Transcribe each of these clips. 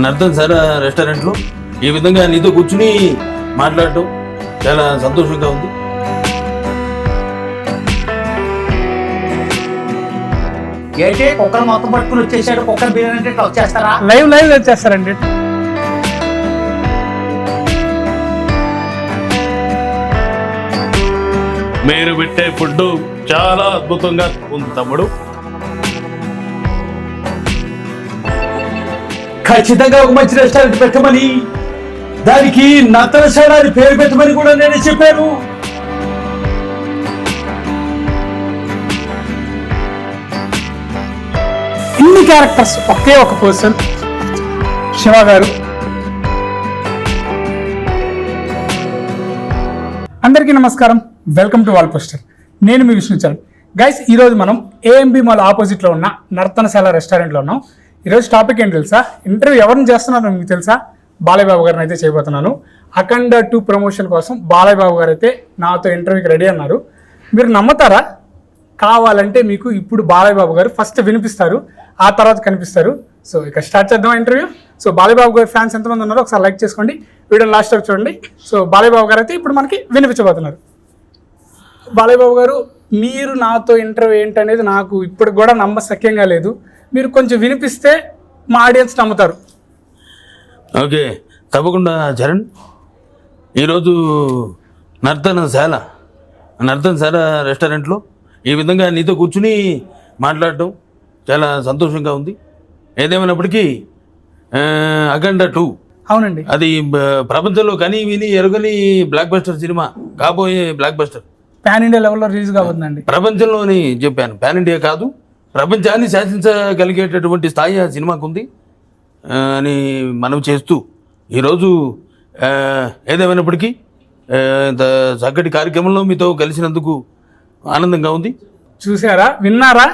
నర్తన్ sir రెస్టారెంట్లో ఈ విధంగా నీతో కూర్చుని మాట్లాడటం చాలా సంతోషంగా ఉంది. ఏంటి కుక్కలు మొత్తం పట్టుకుని వచ్చేసాడు, కుక్కలు బిర్యానీ అంటే ఇట్లా వచ్చేస్తారా? లైవ్ వచ్చేస్తారండి. మీరు పెట్టే ఫుడ్ చాలా అద్భుతంగా ఉంది తమ్ముడు. ఖచ్చితంగా ఒక మంచి రెస్టారెంట్ పెట్టమని, దానికి నర్తనశాల అని పేరు పెట్టమని కూడా నేనే చెప్పాను. ఇన్ని క్యారెక్టర్స్ ఒకే ఒక పర్సన్, శివ గారు. అందరికీ నమస్కారం, వెల్కమ్ టు వాల్ పోస్టర్. నేను మీ విష్ణుచరణ్. గైస్, ఈరోజు మనం ఏఎంబి మాల్ ఆపోజిట్లో ఉన్న నర్తనశాల రెస్టారెంట్లో ఉన్నాం. ఈరోజు టాపిక్ ఏంటి తెలుసా? ఇంటర్వ్యూ ఎవరిని చేస్తున్నారో మీకు తెలుసా? బాలయ్య బాబు గారిని అయితే చేయబోతున్నాను. అఖండ 2 ప్రమోషన్ కోసం బాలయ్య బాబు గారు అయితే నాతో ఇంటర్వ్యూకి రెడీ అన్నారు. మీరు నమ్ముతారా? కావాలంటే మీకు ఇప్పుడు బాలయ్య బాబు గారు ఫస్ట్ వినిపిస్తారు, ఆ తర్వాత కనిపిస్తారు. సో ఇక స్టార్ట్ చేద్దాం ఇంటర్వ్యూ. సో బాలయ్య బాబు గారి ఫ్యాన్స్ ఎంతమంది ఉన్నారో ఒకసారి లైక్ చేసుకోండి, వీడియో లాస్ట్ వరకు చూడండి. సో బాలయ్య బాబు గారు అయితే ఇప్పుడు మనకి వినిపించబోతున్నారు. బాలయ్య బాబు గారు, మీరు నాతో ఇంటర్వ్యూ ఏంటనేది నాకు ఇప్పుడు కూడా నమ్మశక్యంగా లేదు. మీరు కొంచెం వినిపిస్తే మా ఆడియన్స్ నమ్ముతారు. ఓకే, తప్పకుండా చరణ్. ఈరోజు నర్తనశాల రెస్టారెంట్లో ఈ విధంగా నీతో కూర్చుని మాట్లాడటం చాలా సంతోషంగా ఉంది. ఏదేమైనప్పటికీ అఖండ 2 అవునండి, అది ప్రపంచంలో కని విని ఎరుగని బ్లాక్ బస్టర్ సినిమా కాబోయే బ్లాక్ బస్టర్. పాన్ ఇండియా లెవెల్లో రిలీజ్ కాబోతుందండి. ప్రపంచంలోని చెప్పాను, పాన్ ఇండియా కాదు, ప్రపంచాన్ని శాసించగలిగేటటువంటి స్థాయి ఆ సినిమాకు ఉంది అని మనం చేస్తూ ఈరోజు ఏదేమైనప్పటికీ ఇంత చక్కటి కార్యక్రమంలో మీతో కలిసినందుకు ఆనందంగా ఉంది. చూసారా, విన్నారా?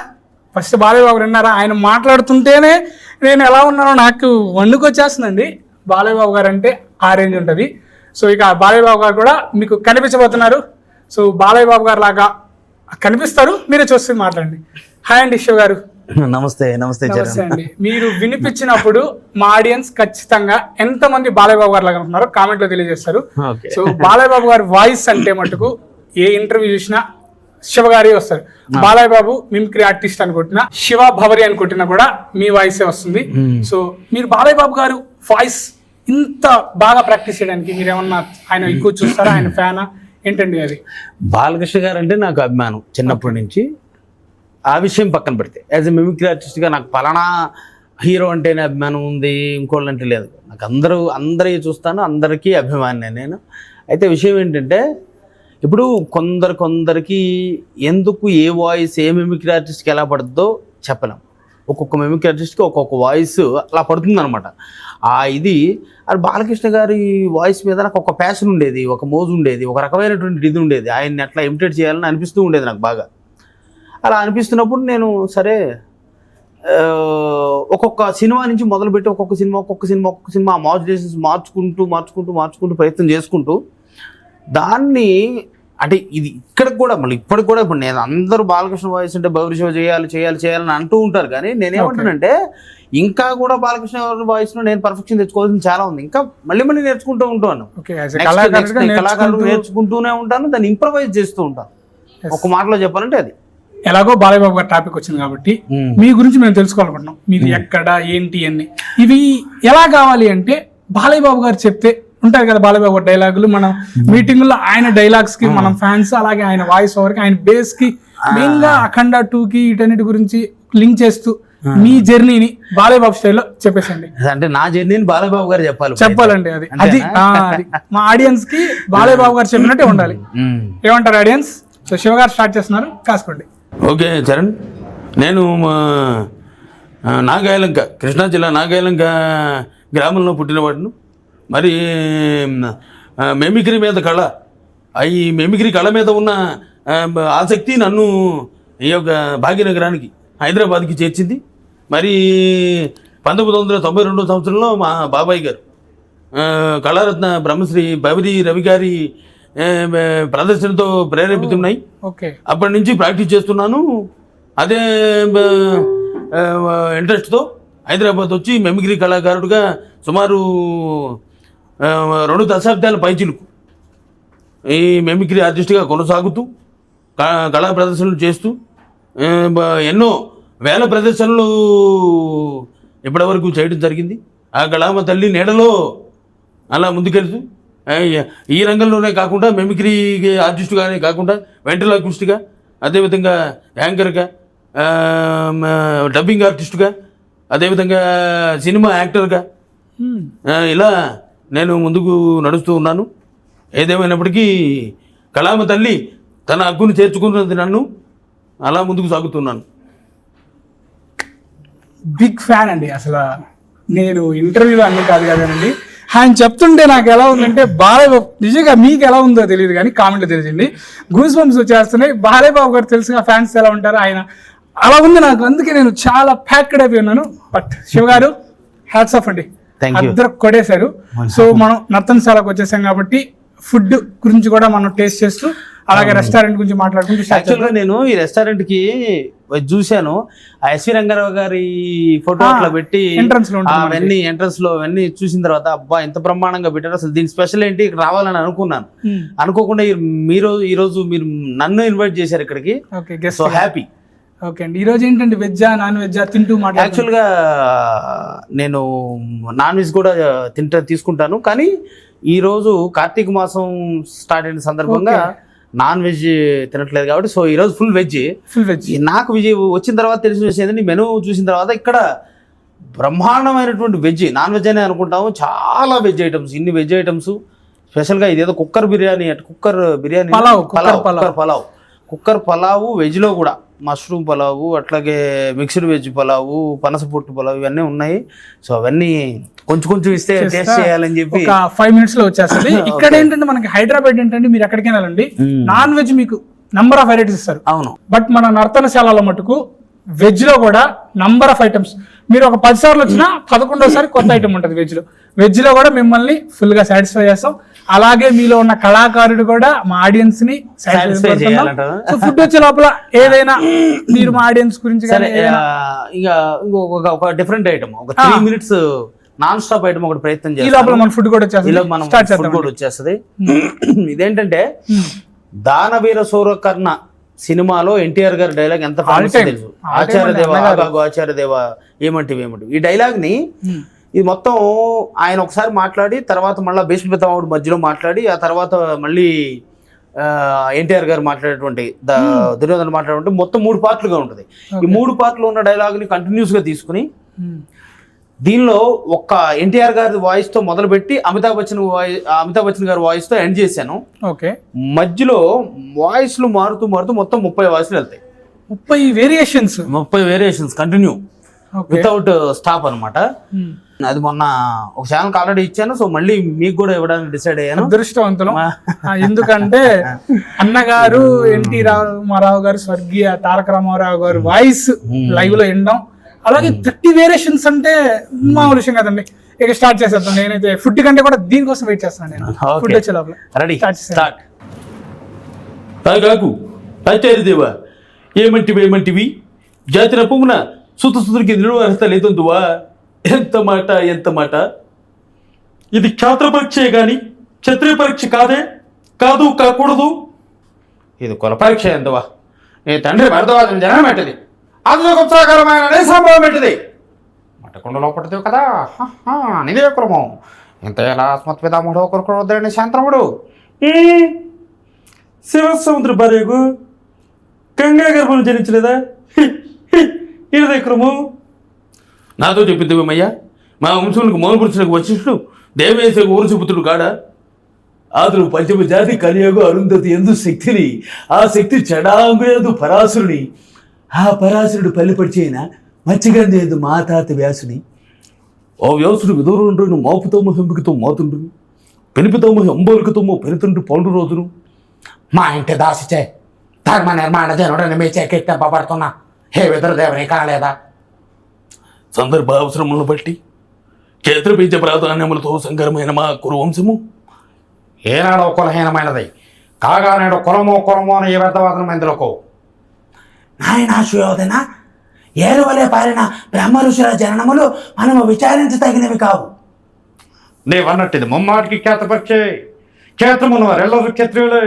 ఫస్ట్ బాలయ్య బాబు విన్నారా? ఆయన మాట్లాడుతుంటేనే నేను ఎలా ఉన్నానో నాకు వండుకొచ్చేస్తుందండి. బాలయ్య బాబు గారు అంటే ఆ రేంజ్ ఉంటుంది. సో ఇక బాలయ్య బాబు గారు కూడా మీకు కనిపించబోతున్నారు. సో బాలయ్య బాబు గారు లాగా కనిపిస్తారు, మీరే చూస్తే మాట్లాడండి. హాయ్ అండి శివ గారు. నమస్తే. నమస్తే అండి. మీరు వినిపించినప్పుడు మా ఆడియన్స్ ఖచ్చితంగా ఎంతమంది బాలయ్య బాబు గారు లాగా ఉంటున్నారో కామెంట్ లో తెలియజేస్తారు. సో బాలయ్య బాబు గారి వాయిస్ అంటే మటుకు ఏ ఇంటర్వ్యూ చూసినా శివ గారే వస్తారు. బాలయ్య బాబు మిమిక్రీ ఆర్టిస్ట్ అనుకుంటున్నా, శివ భవరి అనుకుంటున్నా కూడా మీ వాయిసే వస్తుంది. సో మీరు బాలయ్య బాబు గారు వాయిస్ ఇంత బాగా ప్రాక్టీస్ చేయడానికి మీరు ఏమన్నా ఆయన ఎక్కువ చూస్తారా? ఆయన ఫ్యానా ఏంటండి అది? బాలకృష్ణ గారు అంటే నాకు అభిమానం చిన్నప్పటి నుంచి. ఆ విషయం పక్కన పెడితే యాజ్ ఎ మిమిక్రీ ఆర్టిస్ట్గా నాకు పలానా హీరో అంటేనే అభిమానం ఉంది, ఇంకోళ్ళు అంటే లేదు. నాకు అందరి చూస్తాను, అందరికీ అభిమానే నేను. అయితే విషయం ఏంటంటే, ఇప్పుడు కొందరికి ఎందుకు ఏ వాయిస్ ఏ మిమిక్రీ ఆర్టిస్ట్కి ఎలా పడుతుందో చెప్పలేం. ఒక్కొక్క మిమిక్రీ ఆర్టిస్ట్కి ఒక్కొక్క వాయిస్ అలా పడుతుంది అనమాట. ఇది అది బాలకృష్ణ గారి వాయిస్ మీద నాకు ఒక ప్యాషన్ ఉండేది, ఒక మోజు ఉండేది, ఒక రకమైనటువంటి ఇది ఉండేది. ఆయన్ని అట్లా ఇమిటేట్ చేయాలని అనిపిస్తూ ఉండేది నాకు బాగా. అలా అనిపిస్తున్నప్పుడు నేను సరే ఒక్కొక్క సినిమా నుంచి మొదలుపెట్టి ఒక్కొక్క సినిమా మాడ్యులేషన్స్ మార్చుకుంటూ ప్రయత్నం చేసుకుంటూ దాన్ని అంటే ఇది ఇక్కడికి కూడా మళ్ళీ ఇప్పటికి కూడా ఇప్పుడు నేను అందరూ బాలకృష్ణ వాయిస్ అంటే బౌరి షో చేయాలని అంటూ ఉంటారు. కానీ నేనేమంటానంటే ఇంకా కూడా బాలకృష్ణ వాయిస్లో నేను పర్ఫెక్షన్ తెచ్చుకోవాల్సింది చాలా ఉంది. ఇంకా మళ్ళీ నేర్చుకుంటూ ఉంటాను, కళాకారుడు నేర్చుకుంటూనే ఉంటాను, దాన్ని ఇంప్రవైజ్ చేస్తూ ఉంటాను. ఒక మాటలో చెప్పాలంటే అది. ఎలాగో బాలయ్య బాబు గారి టాపిక్ వచ్చింది కాబట్టి మీ గురించి మేము తెలుసుకోవాలనుకుంటున్నాం. మీది ఎక్కడ ఏంటి అన్ని ఇవి ఎలా కావాలి అంటే బాలయ్య బాబు గారు చెప్తే ఉంటారు కదా బాలయ్య బాబు డైలాగులు, మనం మీటింగ్ లో ఆయన డైలాగ్స్ కి మనం ఫ్యాన్స్, అలాగే ఆయన వాయిస్ ఓవర్ కి, ఆయన బేస్ కి, మెయిన్ గా అఖండ 2 కి వీటన్నిటి గురించి లింక్ చేస్తూ మీ జర్నీని బాలయ్య బాబు స్టైల్లో చెప్పేసండి. అంటే నా జర్నీని బాలయ్య బాబు గారు చెప్పాలండి. అది మా ఆడియన్స్ కి బాలయ్య బాబు గారు చెప్పినట్టే ఉండాలి. ఏమంటారు ఆడియన్స్? సో శివ గారు స్టార్ట్ చేస్తున్నారు, కాసుకోండి. ఓకే చరణ్, నేను నాగాయలంక, కృష్ణా జిల్లా నాగాయలంక గ్రామంలో పుట్టినవాడును. మరి మెమిక్రీ మీద కళ, ఈ మెమిక్రీ కళ మీద ఉన్న ఆసక్తి నన్ను ఈ యొక్క భాగ్యనగరానికి హైదరాబాద్కి చేర్చింది. మరి 1992 సంవత్సరంలో మా బాబాయ్ గారు కళారత్న బ్రహ్మశ్రీ బవిరి రవి గారి ప్రదర్శనతో ప్రేరేపితున్నాయి. అప్పటి నుంచి ప్రాక్టీస్ చేస్తున్నాను. అదే ఇంట్రెస్ట్తో హైదరాబాద్ వచ్చి మెమిక్రీ కళాకారుడిగా సుమారు 2 దశాబ్దాల పైచిలుకు ఈ మెమిక్రీ ఆర్టిస్ట్గా కొనసాగుతూ కళా ప్రదర్శనలు చేస్తూ ఎన్నో వేల ప్రదర్శనలు ఇప్పటివరకు చేయడం జరిగింది. ఆ కళామ తల్లి నీడలో అలా ముందుకెళ్తూ ఈ రంగంలోనే కాకుండా మెమిక్రీ ఆర్టిస్టుగానే కాకుండా వెంట్రలాక్విస్ట్గా, అదేవిధంగా యాంకర్గా, డబ్బింగ్ ఆర్టిస్టుగా, అదేవిధంగా సినిమా యాక్టర్గా ఇలా నేను ముందుకు నడుస్తూ ఉన్నాను. ఏదేమైనప్పటికీ కళామ తల్లి తన హక్కును చేర్చుకున్నది నన్ను, అలా ముందుకు సాగుతున్నాను. బిగ్ ఫ్యాన్ అండి. అసలు నేను ఇంటర్వ్యూలో అన్ని కాదు కదండి, ఆయన చెప్తుంటే నాకు ఎలా ఉందంటే బాలయ్య బాబు, నిజంగా మీకు ఎలా ఉందో తెలియదు కానీ కామెంట్లో తెలిసింది, గూస్ బంప్స్ వచ్చేస్తున్నాయి. బాలయ్య బాబు గారు తెలుసుగా ఫ్యాన్స్ ఎలా ఉంటారు, ఆయన అలా ఉంది నాకు. అందుకే నేను చాలా ప్యాక్డ్ అయిపోయి ఉన్నాను. బట్ శివ గారు హ్యాట్స్ ఆఫ్ అండి, అందరూ కొడేశారు. సో మనం నర్తనశాలకు వచ్చేసాం కాబట్టి ఫుడ్ గురించి కూడా మనం టేస్ట్ చేస్తూ అలాగే రెస్టారెంట్ గురించి మాట్లాడుకుంటూ. యాక్చువల్గా నేను ఈ రెస్టారెంట్కి చూశాను, ఆ ఎస్వి రంగారావు గారి ఫోటో అట్లా పెట్టి అవన్నీ ఎంట్రన్స్ లో అవన్నీ చూసిన తర్వాత అబ్బా ఎంత బ్రహ్మాండంగా పెట్టారు, అసలు దీని స్పెషల్ ఏంటి, ఇక్కడ రావాలని అనుకున్నాను. అనుకోకుండా మీరు ఈరోజు మీరు నన్ను ఇన్వైట్ చేశారు ఇక్కడికి. So happy. ఓకే అండి, ఈరోజు ఏంటంటే వెజ్జా నాన్ వెజ్జా తింటూ మాట్లాడు. యాక్చువల్గా నేను నాన్ వెజ్ కూడా తీసుకుంటాను, కానీ ఈరోజు కార్తీక మాసం స్టార్ట్ అయిన సందర్భంగా నాన్ వెజ్ తినట్లేదు కాబట్టి సో ఈరోజు ఫుల్ వెజ్. నాకు వచ్చిన తర్వాత తెలిసిన విషయం, మెనూ చూసిన తర్వాత ఇక్కడ బ్రహ్మాండమైనటువంటి వెజ్, నాన్ వెజ్ అనే అనుకుంటాము, చాలా వెజ్ ఐటమ్స్, ఇన్ని వెజ్ ఐటమ్స్. స్పెషల్గా ఇదేదో కుక్కర్ బిర్యానీ, కుక్కర్ పలావు వెజ్లో కూడా మష్రూమ్ పలావు, అట్లాగే మిక్స్డ్ వెజ్ పలావు, పనస పొట్టు పలావు ఇవన్నీ ఉన్నాయి. సో అవన్నీ కొంచెం ఇస్తే టేస్ట్ చేయాలని చెప్పి 5 minutes లో వచ్చేస్తుంది. ఇక్కడ ఏంటంటే మనకి హైదరాబాద్ ఏంటంటే మీరు ఎక్కడికైనా వెళ్ళండి, నాన్ వెజ్ మీకు నంబర్ ఆఫ్ వెరైటీస్ ఇస్తారు. అవును. బట్ మన నర్తనశాలలో మటుకు వెజ్ లో కూడా నంబర్ ఆఫ్ ఐటమ్స్, మీరు ఒక 10 సార్లు వచ్చినా 11వ కొత్త ఐటమ్ ఉంటుంది వెజ్ లో కూడా మిమ్మల్ని ఫుల్ గా సాటిస్ఫై చేస్తాం. అలాగే మీలో ఉన్న కళాకారుడు కూడా మా ఆడియన్స్ ని సాటిస్ఫై చేయాలి. సో ఫుడ్ వచ్చే లోపల ఏదైనా మీరు మా ఆడియన్స్ గురించి ఒక డిఫరెంట్ ఐటమ్, ఒక 3 minutes నాన్ స్టాప్ ఐటమ్ ఒకటి ప్రయత్నం చేస్తాం. ఈ లోపల మన ఫుడ్ కూడా వచ్చేస్తుంది. ఇదేంటంటే దానవీర సూరకర్ణ సినిమాలో ఎన్టీఆర్ గారి డైలాగ్ ఎంత తెలుసు, ఆచార్యదేవ ఏమంటివి. ఈ డైలాగ్ ని ఇది మొత్తం ఆయన ఒకసారి మాట్లాడి, తర్వాత మళ్ళీ భీష్మ పితామహుడు మధ్యలో మాట్లాడి, ఆ తర్వాత మళ్ళీ ఎన్టీఆర్ గారు మాట్లాడేటువంటి దుర్యోధన మాట్లాడేటువంటి మొత్తం 3 పార్ట్లుగా ఉంటుంది. ఈ 3 పార్ట్లు ఉన్న డైలాగ్ ని కంటిన్యూస్ గా తీసుకుని దీనిలో ఒక్క ఎన్టీఆర్ గారి వాయిస్ తో మొదలుపెట్టి అమితాబ్ బచ్చన్ గారి వాయిస్ తో ఎండ్ చేశాను. ఓకే, మధ్యలో వాయిస్లు మారుతూ మొత్తం 30 వాయిస్లు వెళ్తాయి. 30 వేరియేషన్స్ కంటిన్యూ వితౌట్ స్టాప్ అనమాట. అది మొన్న ఒక ఛానల్ ఆల్రెడీ ఇచ్చాను, సో మళ్ళీ మీకు కూడా ఇవ్వడానికి డిసైడ్ అయ్యాను. అదృష్టవంతులు, ఎందుకంటే అన్నగారు ఎన్టీ రామారావు గారు, స్వర్గీయ తారక రామారావు గారు వాయిస్ లైవ్ లో వినడం, అలాగే 30 వేరియేషన్స్ అంటే మామూలు విషయం కదండి. ఇక స్టార్ట్ చేసేద్దాం. నేనైతే ఫుడ్ కంటే కూడా దీనికోసం వెయిట్ చేస్తున్నాను. నేను ఫుడ్ వచ్చే లోపల రెడీ స్టార్ట్. దేవా ఏమంటివి జాతిన పొంగున సుతుడికి నిలువత లేదువా, ఎంత మాట. ఇది క్షాత్ర పరీక్షే గాని క్షత్రియ పరీక్ష కాకూడదు. ఇది కుల పరీక్ష ఎందువా, నీ తండ్రి భరద్వాజం జనం పెట్టది, అద్భుతకరమైన సంభవం పెట్టింది, మట్టకుండలో పడుతుంది కదా నిదే కులము, ఇంత ఎలా ఆత్మత్పితాముడు ఒకరికొద్దని శాంతముడు శివసముద్ర భార్యకు గంగా గర్భం జరించలేదా, ఇదే కులము. నాతో చెప్పింది అయ్యా, మా వంశములకు మౌనపురుషులకు వశిష్ఠుడు దేవేశకు ఊరుసుపుత్రుడు కాడా, ఆదులు పంచమ జాతి కలియుగ అరుంధతి ఎందు శక్తిని, ఆ శక్తి చెడాంగులేదు పరాశురుని, ఆ పరాశరుడు పల్లిపడిచేయిన మత్స్యగంధి ఎందు మా తాత వ్యాసుని, ఓ వ్యాసుడు విదూరుండ్రును మోపుతోము హెంపుకితో మోతుండ్రును, పెనిపితోము హెంబోలికతోము పెనుతుండ్రు పౌండు రోజును, మా ఇంటి దాసిచే ధర్మ నిర్మాణ జనుడని మేచే కెట్టెంపబడుతున్నా హే విదురదేవని కాలేదా, సందర్భ అవసరములను బట్టి క్షేత్రబీజ ప్రాధాన్యములతో సంకరమైన మా కురువంశము ఏనాడో కులహీనమైనది కాగా నేడు కులమో అని ఏ వ్యర్థవాదనం ఎందులకు. నాయనా సుయోధన, ఏరువలే పారిన బ్రహ్మ ఋషుల జననములు మనము విచారించదగినవి కావు. నీవన్నట్టిది ముమ్మాటికి ఖ్యాతపరిచే క్షేత్రమున్న వారెల్లరూ క్షత్రియులే.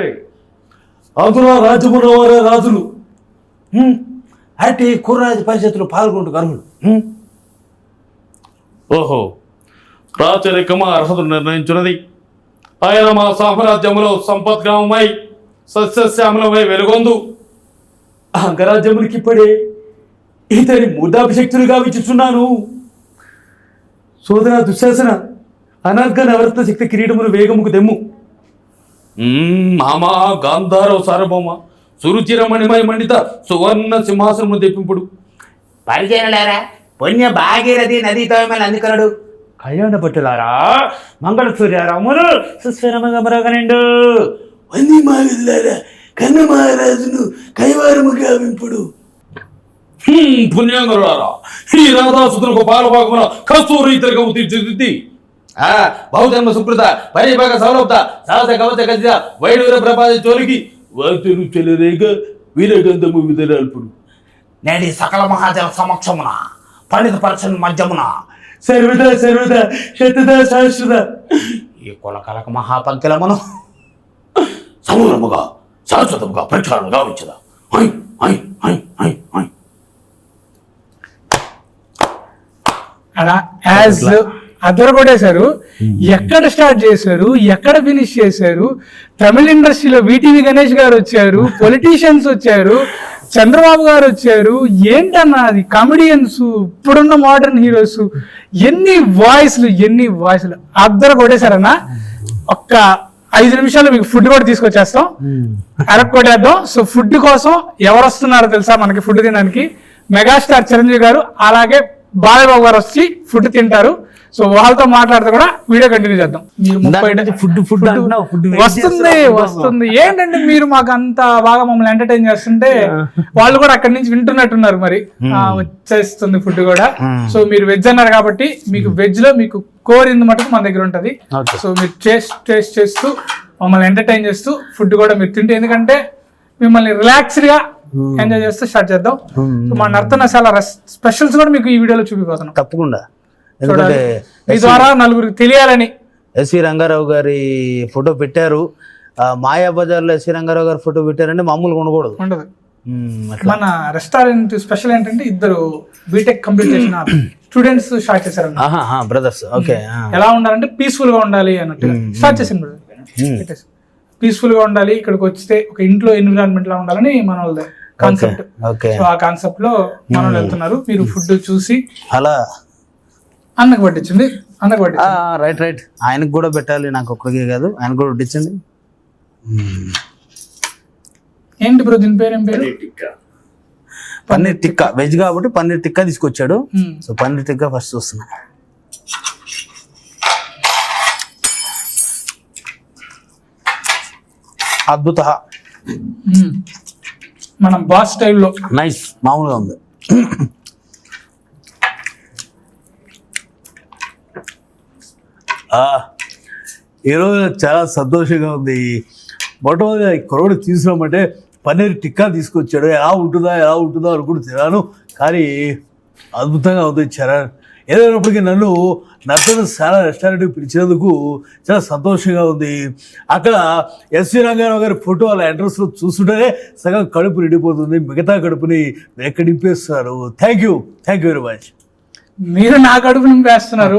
అందులో రాజ్యమున్న వారే రాజులు. అట్టి కుర్రాజు పరిషత్తులు పాల్గొంటూ కర్ములు. ఓహో, రాచరికము అర్హత నిర్ణయించున్నది. ఆయన మా సామ్రాజ్యములో సంపద్గ్రామమై సస్యశ్యామలమై వెలుగొందు అంగరాజ్యమునికి ఇప్పుడే ఇతని మూర్ధాభిషక్తులుగా విచ్చుచున్నాను. సోదర దుశ్శాసన, అనర్ఘ నవరత్న శక్తి కిరీటమును వేగముకు దెమ్ము. మామా గాంధారవ సార్వభౌమ సురుచిరమణిమయ మండిత సువర్ణ సింహాసనము తెప్పింపుడు. పరిచయలేరా పుణ్య భాగీరథి నదీ తోమలు అందుకలడు. కళ్యాణ పట్టులారా మంగళ సూర్యారాములు సుస్వరమగమరగనిండు. వంది మావిల్లారా కన్న మహారాజును కైవారము గావింపుడు. పుణ్యాంగరులారా ఈ రాధాసుతులకు పాలభాగమున కస్తూరి తిరగము తీర్చిదిద్ది బహుజన్మ సుకృత పరిభాగ సౌలభ్త సాహస కవచ గజ వైడూర ప్రపాద చోలికి వార్తలు చెలరేగ వీరగంధము విదరాల్పుడు. నేడి సకల మహాజన సమక్షమున పండిత పరచన్ మధ్యమున సర్వద సర్వద శతద శాశ్వత ఈ కులకలక మహాపంకిలమును సమూలముగా శాశ్వతముగా ప్రక్షాళన గావించదా. అలా యాజ్ అద్దరు కొట్టేశారు. ఎక్కడ స్టార్ట్ చేశారు, ఎక్కడ ఫినిష్ చేశారు? తమిళ ఇండస్ట్రీలో వీటీవీ గణేష్ గారు వచ్చారు, పొలిటీషియన్స్ వచ్చారు, చంద్రబాబు గారు వచ్చారు. ఏంటన్నా అది కామెడియన్స్, ఇప్పుడున్న మోడర్న్ హీరోస్, ఎన్ని వాయిస్లు అద్దరు కొట్టేశారన్నా. ఒక్క 5 నిమిషాలు మీకు ఫుడ్ కూడా తీసుకొచ్చేస్తాం, అరక్కొట్టేద్దాం. సో ఫుడ్ కోసం ఎవరు వస్తున్నారో తెలుసా మనకి ఫుడ్ తినడానికి? మెగాస్టార్ చిరంజీవి గారు అలాగే బాలయ్యబాబు గారు వచ్చి ఫుడ్ తింటారు. సో వాళ్ళతో మాట్లాడితే కూడా వీడియో కంటిన్యూ చేద్దాం. మీరు 30 ఫుడ్ వస్తుంది ఏంటంటే మీరు మాకు అంత బాగా మమ్మల్ని ఎంటర్టైన్ చేస్తుంటే వాళ్ళు కూడా అక్కడి నుంచి వింటున్నట్టున్నారు. మరి వచ్చేస్తుంది ఫుడ్ కూడా. సో మీరు వెజ్ అన్నారు కాబట్టి మీకు వెజ్ లో మీకు కోరింది మటుకు మన దగ్గర ఉంటది. సో మీరు టేస్ట్ చేస్తూ మమ్మల్ని ఎంటర్టైన్ చేస్తూ ఫుడ్ కూడా మీరు తింటే, ఎందుకంటే మిమ్మల్ని రిలాక్స్డ్ గా ఎంజాయ్ చేస్తూ స్టార్ట్ చేద్దాం. సో మా నర్తనశాల స్పెషల్స్ కూడా మీకు ఈ వీడియోలో చూపిపోతున్నాం. తప్పకుండా, ఎందుకంటే మీ ద్వారా నలుగురికి తెలియాలని. ఎస్వి రంగారావు గారి ఫోటో పెట్టారు, మాయా బజార్లో ఎస్వి రంగారావు గారి ఫోటో పెట్టారంటే మామూలుగా ఉండకూడదు. ఉండదు. మన రెస్టారెంట్ స్పెషల్ ఏంటంటే ఇద్దరు బీటెక్ కంప్లీట్ చేసిన స్టూడెంట్స్ స్టార్ట్ చేశారు బ్రదర్స్. ఓకే, ఎలా ఉండాలంటే పీస్ఫుల్ గా ఉండాలి అన్నట్టు స్టార్ట్ చేసింది బ్రదర్. పీస్ఫుల్ గా ఉండాలి, ఇక్కడికి వస్తే ఒక ఇంట్లో ఎన్విరాన్మెంట్ లా ఉండాలని మన వాళ్ళ కాన్సెప్ట్. సో ఆ కాన్సెప్ట్ లో మన వాళ్ళు వెళ్తున్నారు. మీరు ఫుడ్ చూసి అలా అన్నకు పట్టించండి. రైట్ ఆయనకు కూడా పెట్టాలి, నాకు ఒక్కడికే కాదు, ఆయన కూడా వడ్డించండి. ఏంటి బ్రో దీని పేరు? ఏం పేరు? పన్నీర్ టిక్కా. వెజ్ కాబట్టి పన్నీర్ టిక్కా తీసుకొచ్చాడు. సో పన్నీర్ టిక్కా ఫస్ట్ చూస్తున్నా. అద్భుత, మనం బాస్ స్టైల్లో నైస్, మామూలుగా ఉంది. ఈరోజు చాలా సంతోషంగా ఉంది. మొట్టమొదటి కురవుడు తీసుకురామంటే పన్నీర్ టిక్కా తీసుకొచ్చాడు. ఎలా ఉంటుందో అనుకుంటూ తిన్నాను, కానీ అద్భుతంగా ఉంది. చరణ్ ఏదైనప్పటికీ నన్ను నర్తనశాల రెస్టారెంట్కి పిలిచినందుకు చాలా సంతోషంగా ఉంది. అక్కడ ఎస్వి రంగారావు గారి ఫోటో వాళ్ళ అడ్రస్లో చూస్తుంటేనే సగం కడుపు నిండిపోతుంది, మిగతా కడుపుని ఎక్కడ నింపేస్తున్నారు. Thank you very much. మీరు నా కడుపు నింపేస్తున్నారు.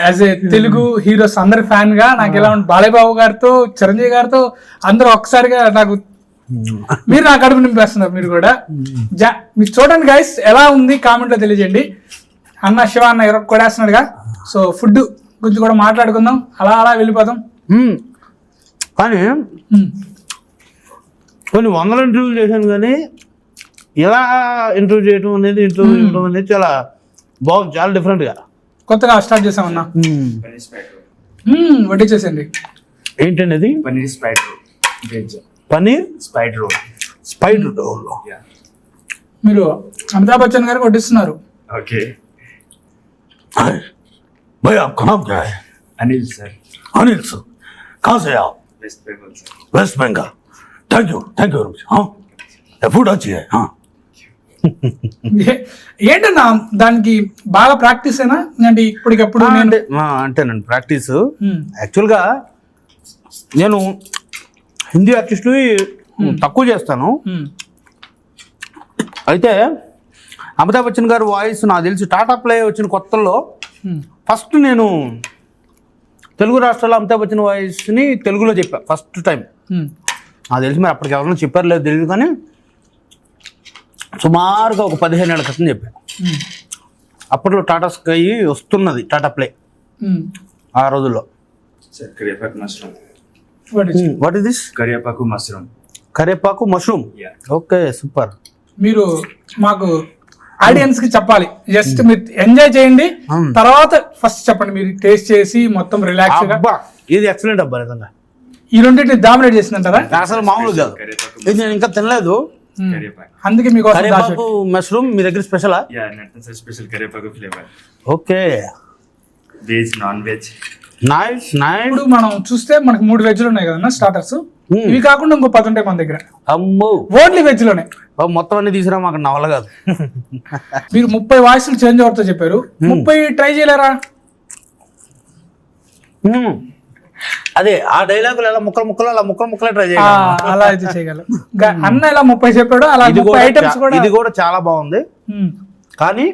యాజ్ ఏ తెలుగు హీరోస్ అందరి ఫ్యాన్ గా నాకు ఎలా ఉంటుంది, బాలయ్యబాబు గారితో చిరంజీవి గారితో అందరూ ఒక్కసారిగా నాకు మీరు నా కడుపు నింపేస్తున్నారు. మీరు కూడా మీరు చూడండి గైస్, ఎలా ఉంది కామెంట్ లో తెలియజేయండి. అన్న శివ అన్న కొడేస్తున్నాడుగా. సో ఫుడ్ గురించి కూడా మాట్లాడుకుందాం, అలా వెళ్ళిపోదాం. కానీ కొన్ని వందల ఇంటర్వ్యూలు చేశాను, కానీ ఇలా ఇంటర్వ్యూ చేయడం అనేది చాలా బాగుంది, చాలా డిఫరెంట్గా కొత్తగా స్టార్ట్ చేసామన్నా. వడ్డించేసండి. ఏంటండి అది? పన్నీర్ స్పైడ్ రోల్. మీరు అమితాబ్ బచ్చన్ గారికి వడ్డిస్తున్నారు. ఓకే भाई आपका नाम क्या है? अनिल सर कहाँ से आप? West Bengal. Thank you very much. हाँ फूड अच्छी है. हाँ ఏంటన్నా దానికి బాగా ప్రాక్టీస్ అయినా అంటే ఇప్పటికప్పుడు నేను అంటేనండి ప్రాక్టీస్. యాక్చువల్గా నేను హిందీ ఆర్టిస్టులు తక్కువ చేస్తాను. అయితే అమితాబ్ బచ్చన్ గారి వాయిస్ నాకు తెలిసి టాటా ప్లే వచ్చిన కొత్తల్లో ఫస్ట్ నేను తెలుగు రాష్ట్రాల్లో అమితాబ్ బచ్చన్ వాయిస్ని తెలుగులో చెప్పా ఫస్ట్ టైం. నాకు తెలిసి మరి అప్పటికి ఎవరైనా చెప్పారు లేదు తెలియదు, కానీ సుమారుగా ఒక 15 ఏళ్ళ క్రితం చెప్పాను. అప్పట్లో టాటా స్కై వస్తున్నది, టాటా ప్లే ఆ రోజుల్లో. What is this? కరివేపాకు మష్రూమ్. Okay, super. మీరు మాకు ఆడియన్స్ కి చెప్పాలి, జస్ట్ మీరు ఎంజాయ్ చేయండి, తర్వాత ఫస్ట్ చెప్పండి. మీరు టేస్ట్ చేసి మొత్తం రిలాక్స్ గా. ఇది ఎక్సలెంట్ అబ్బా, నిజంగా ఈ రెండింటిని డామినేట్ చేసినంటారా? అసలు మామూలు కాదు, ఇది నేను ఇంకా తినలేదు. అందుకే మీకు కరివేపాకు మష్రూమ్ మీ దగ్గర స్పెషలా? స్పెషల్ కరివేపాకు flavour. Okay, veg non veg. Nice nice. ఇప్పుడు మనం చూస్తే మనకి 3 వెజ్లు ఉన్నాయి కదన్నా స్టార్టర్స్. ఇవి కాకుండా ఇంకో 10 ఉంటాయి మన దగ్గర. అమ్మో, ఓన్లీ వెజ్ లోనే. మొత్తం అన్ని తీసుకురా, మాకు నవల కాదు. మీరు 30 వాయిస్లు చేంజ్ అవుతా చెప్పారు, 30 ట్రై చేయలేరా? అదే ఆ డైలాగులు ఎలా ముక్కలు అలా ముక్కలు ట్రై చేయాలి. అలా అయితే చేయగలం. అన్న ఇలా 30 చెప్పాడు, అలా 30 ఐటమ్స్ కూడా. ఇది కూడా చాలా బాగుంది. కానీ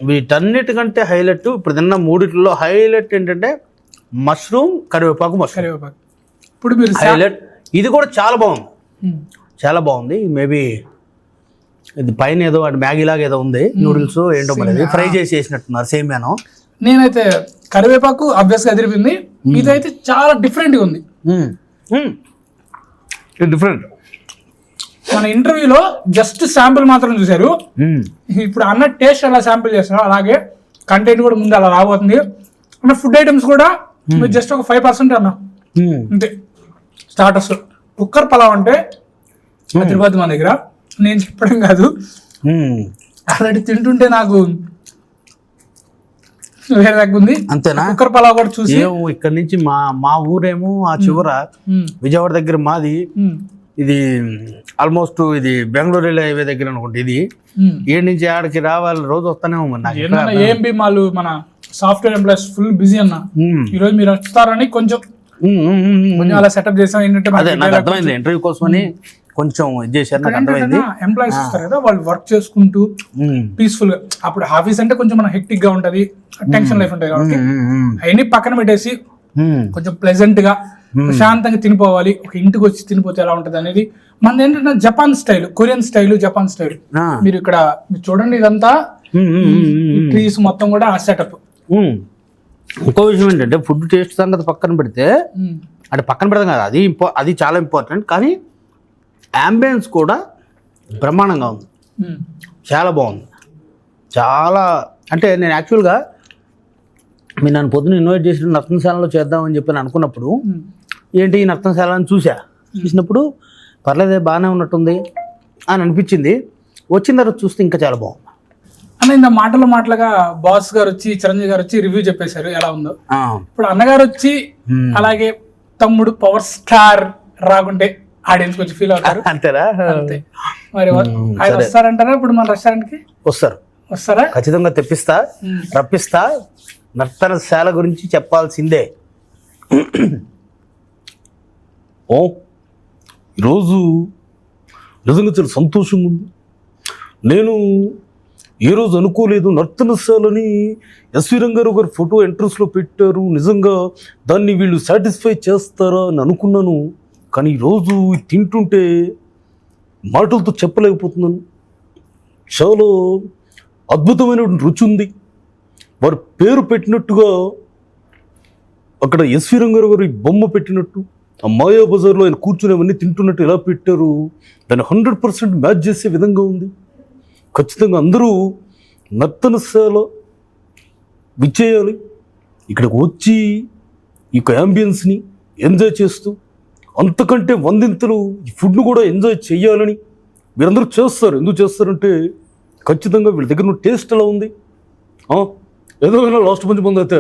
వీటన్నిటికంటే హైలైట్ ఇప్పుడు తిన్న 3 హైలైట్ ఏంటంటే మష్రూమ్, కరివేపాకు మష్రూమ్. ఇప్పుడు మీరు హైలైట్. ఇది కూడా చాలా బాగుంది, చాలా బాగుంది. మేబీ ఇది పైన ఏదో మ్యాగీ లాగా ఏదో ఉంది, నూడిల్స్ ఏంటో మరి ఫ్రై చేసి చేసినట్టున్నారు సేమియాను. నేనైతే కరివేపాకు అబ్వియస్ గా అదిరిపోయింది. ఇదైతే చాలా డిఫరెంట్ గా ఉంది. డిఫరెంట్. మన ఇంటర్వ్యూలో జస్ట్ శాంపుల్ మాత్రం చూశారు. ఇప్పుడు అన్న టేస్ట్ ఎలా శాంపుల్ చేస్తున్నారు, అలాగే కంటెంట్ కూడా ముందు అలా రాబోతుంది. అన్న ఫుడ్ ఐటమ్స్ కూడా జస్ట్ ఒక 5% అన్న అంతే. స్టార్టర్స్ కుక్కర్ పలావ్ అంటే హైదరాబాద్ మన దగ్గర, నేను చెప్పడం కాదు, ఆల్రెడీ తింటుంటే నాకు వేరే దగ్గర ఉంది. అంతేనా? కుక్కర్ పలావ్ కూడా చూసి ఇక్కడ నుంచి మా ఊరేమో ఆ చివర విజయవాడ దగ్గర మాది. ఇది ఆల్మోస్ట్ ఇది బెంగళూరు హైవే దగ్గర అనుకుంటే. ఇది ఏడు నుంచి ఆడికి రావాలి, రోజు వస్తానే ఉంది. ఏఎంబి మాల్ మన సాఫ్ట్వేర్ ఎంప్లాయీస్ ఫుల్ బిజీ అన్న. ఈ రోజు మీరు వస్తారని కొంచెం అలా సెటప్ చేసాం. ఏంటంటే నాకు అర్థమైంది, ఇంటర్వ్యూ కోసమని కొంచెం ఇది చేశారు, నాకు అర్థమైంది. ఎంప్లాయీస్ వస్తారు కదా, వాళ్ళు వర్క్ చేసుకుంటూ పీస్ఫుల్ గా. అప్పుడు ఆఫీస్ అంటే కొంచెం మన హెక్టిక్ గా ఉంటది, టెన్షన్ లైఫ్ ఉంటది కాబట్టి అవన్నీ పక్కన పెట్టేసి కొంచెం ప్లెజెంట్ గా ప్రశాంతంగా తినిపోవాలి. ఒక ఇంటికి వచ్చి తినిపోతే ఎలా ఉంటది అనేది మన ఏంటంటే Japan style, Korean style, Japan style. మీరు ఇక్కడ చూడండి, ఇదంతా ట్రీస్ మొత్తం కూడా ఆ సెటప్. ఇంకో విషయం ఏంటంటే ఫుడ్ టేస్ట్ సంగతి పక్కన పెడితే, అంటే పక్కన పెడతాం కదా, అది చాలా ఇంపార్టెంట్. కానీ అంబియన్స్ కూడా బ్రహ్మాండంగా ఉంది, చాలా బాగుంది. చాలా అంటే నేను యాక్చువల్గా మీరు నన్ను పొద్దున్న ఇన్వైట్ చేసిన నర్తనశాలలో చేద్దామని చెప్పి అనుకున్నప్పుడు, ఏంటి ఈ నర్తనశాలని చూసినప్పుడు పర్లేదే బాగానే ఉన్నట్టుంది అని అనిపించింది. వచ్చిన తర్వాత చూస్తే ఇంకా చాలా బాగుంది అన్న. ఇంత మాటలుగా బాస్ గారు వచ్చి, చిరంజీవి గారు వచ్చి రివ్యూ చెప్పేశారు ఎలా ఉందో. ఇప్పుడు అన్నగారు వచ్చి అలాగే తమ్ముడు పవర్ స్టార్ రాకుంటే ఆడియన్స్ కొంచెం ఫీల్ అవుతారు. అంతేనా? అంతే మరి. ఆయన వస్తారంటారా ఇప్పుడు మన రెస్టారెంట్ కి? వస్తారా? ఖచ్చితంగా తెప్పిస్తా, రప్పిస్తా. నర్తనశాల గురించి చెప్పాల్సిందే. ఓ ఈరోజు నిజంగా చాలా సంతోషంగా ఉంది. నేను ఏ రోజు అనుకోలేదు నర్తనశాలని ఎస్వి రంగారావు గారు ఫోటో ఎంట్రన్స్లో పెట్టారు. నిజంగా దాన్ని వీళ్ళు సాటిస్ఫై చేస్తారా అని అనుకున్నాను. కానీ ఈరోజు తింటుంటే మాటలతో చెప్పలేకపోతున్నాను. చాలా అద్భుతమైన రుచి ఉంది. వారు పేరు పెట్టినట్టుగా అక్కడ ఎస్వి రంగారావు గారు బొమ్మ పెట్టినట్టు, ఆ మాయా బజార్లో ఆయన కూర్చునేవన్నీ తింటున్నట్టు ఎలా పెట్టారు, దాన్ని 100% మ్యాచ్ చేసే విధంగా ఉంది. ఖచ్చితంగా అందరూ నర్తనశాల విచ్చేయాలి. ఇక్కడికి వచ్చి ఈ యాంబియన్స్ని ఎంజాయ్ చేస్తూ, అంతకంటే 100 ఈ ఫుడ్ను కూడా ఎంజాయ్ చేయాలని మీరందరూ చేస్తారు. ఎందుకు చేస్తారంటే ఖచ్చితంగా వీళ్ళ దగ్గర ఉన్న టేస్ట్ ఎలా ఉంది. ఏదో లాస్ట్ మంది అయితే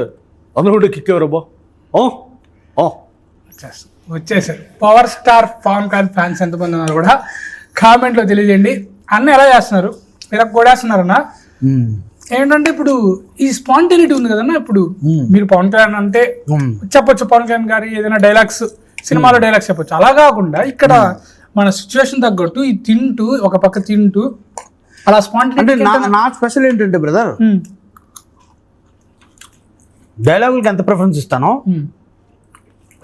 అందరూ కిక్కేవారబ్బా. వచ్చేసారు power star Pawan Kalyan fans ఎంతమంది ఉన్నారు కూడా కామెంట్లో తెలియజేయండి. అన్న ఎలా చేస్తున్నారు, కొడేస్తున్నారన్నా. ఏంటంటే ఇప్పుడు ఈ స్పాంటేనిటీ ఉంది కదన్నా. ఇప్పుడు మీరు పవన్ కళ్యాణ్ అంటే చెప్పొచ్చు, పవన్ కళ్యాణ్ గారి ఏదైనా డైలాగ్స్ సినిమాలో డైలాగ్స్ చెప్పొచ్చు. అలా కాకుండా ఇక్కడ మన సిచ్యువేషన్ తగ్గట్టు ఈ తింటూ ఒక పక్క తింటూ అలా స్పాంటేనిటీ. అంటే నా స్పెషల్ ఏంటంటే బ్రదర్, డైలాగులకి ఎంత ప్రిఫరెన్స్ ఇస్తానో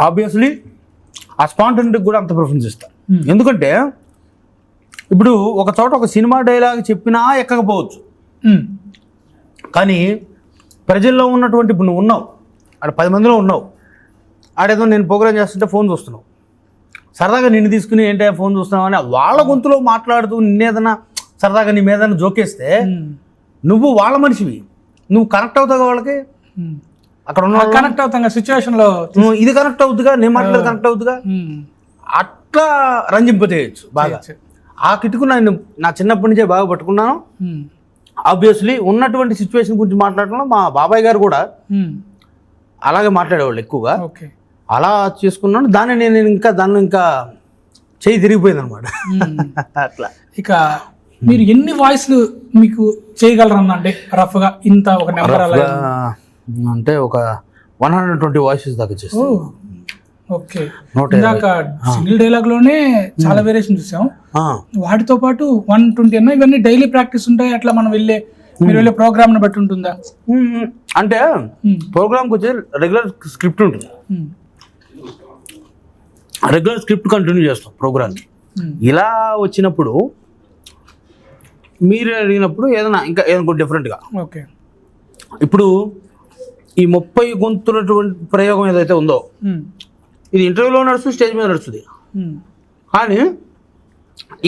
ఆబ్వియస్లీ ఆ స్పాంటేనిటీకి కూడా అంత ప్రిఫరెన్స్ ఇస్తాను. ఎందుకంటే ఇప్పుడు ఒక చోట ఒక సినిమా డైలాగ్ చెప్పినా ఎక్కకపోవచ్చు, కానీ ప్రజల్లో ఉన్నటువంటి ఇప్పుడు నువ్వు ఉన్నావు, ఆడ 10 మందిలో ఉన్నావు, ఆడేదో నేను ప్రోగ్రామ్ చేస్తుంటే ఫోన్ చూస్తున్నావు, సరదాగా నిన్ను తీసుకుని ఏంటో ఫోన్ చూస్తున్నావు అని వాళ్ళ గొంతులో మాట్లాడుతూ నిన్నేదన్నా సరదాగా నీ మీద జోకేస్తే నువ్వు వాళ్ళ మనిషివి, నువ్వు కనెక్ట్ అవుతావు వాళ్ళకి. అక్కడ ఉన్న కనెక్ట్ అవుతాం సిచ్యువేషన్ లో, ఇది కనెక్ట్ అవుతుందిగా, నేను మాట్లాడేది కనెక్ట్ అవుతుందిగా, అట్లా రంజింపజేయచ్చు బాగా. ఆ కిటుకు నేను నా చిన్నప్పటి నుంచే బాగా పట్టుకున్నాను. ఆబ్వియస్లీ ఉన్నటువంటి సిచ్యువేషన్ గురించి మాట్లాడటంలో మా బాబాయ్ గారు కూడా అలాగే మాట్లాడేవాళ్ళు ఎక్కువగా. అలా చేసుకున్నాను దాన్ని నేను ఇంకా చేయి తిరిగిపోయింది అనమాట. అట్లా ఇక మీరు ఎన్ని వాయిస్లు మీకు చేయగలరన్నా? అంటే రఫ్ గా ఇంత ఒక నెంబర్ అంటే ఒక 120 వాయిసెస్ దాకా చేస్తాను. ఓకే, ఇందాక సింగిల్ డైలాగ్ లోనే చాలా వేరియేషన్ చూసాం. వాటితో పాటు 120 అన్నా ఇవన్నీ డైలీ ప్రాక్టీస్ ఉంటాయి. అట్లా మనం మీరు వెళ్ళే ప్రోగ్రామ్ బట్టి ఉంటుందా? అంటే ప్రోగ్రామ్కి వచ్చే రెగ్యులర్ స్క్రిప్ట్ ఉంటుంది, రెగ్యులర్ స్క్రిప్ట్ కంటిన్యూ చేస్తాం ప్రోగ్రామ్కి. ఇలా వచ్చినప్పుడు మీరు అడిగినప్పుడు ఏదైనా ఏదైనా డిఫరెంట్గా, ఓకే ఇప్పుడు ఈ 30 గొంతులటువంటి ప్రయోగం ఏదైతే ఉందో ఇది ఇంటర్వ్యూలో నడుస్తుంది, స్టేజ్ మీద నడుస్తుంది. కానీ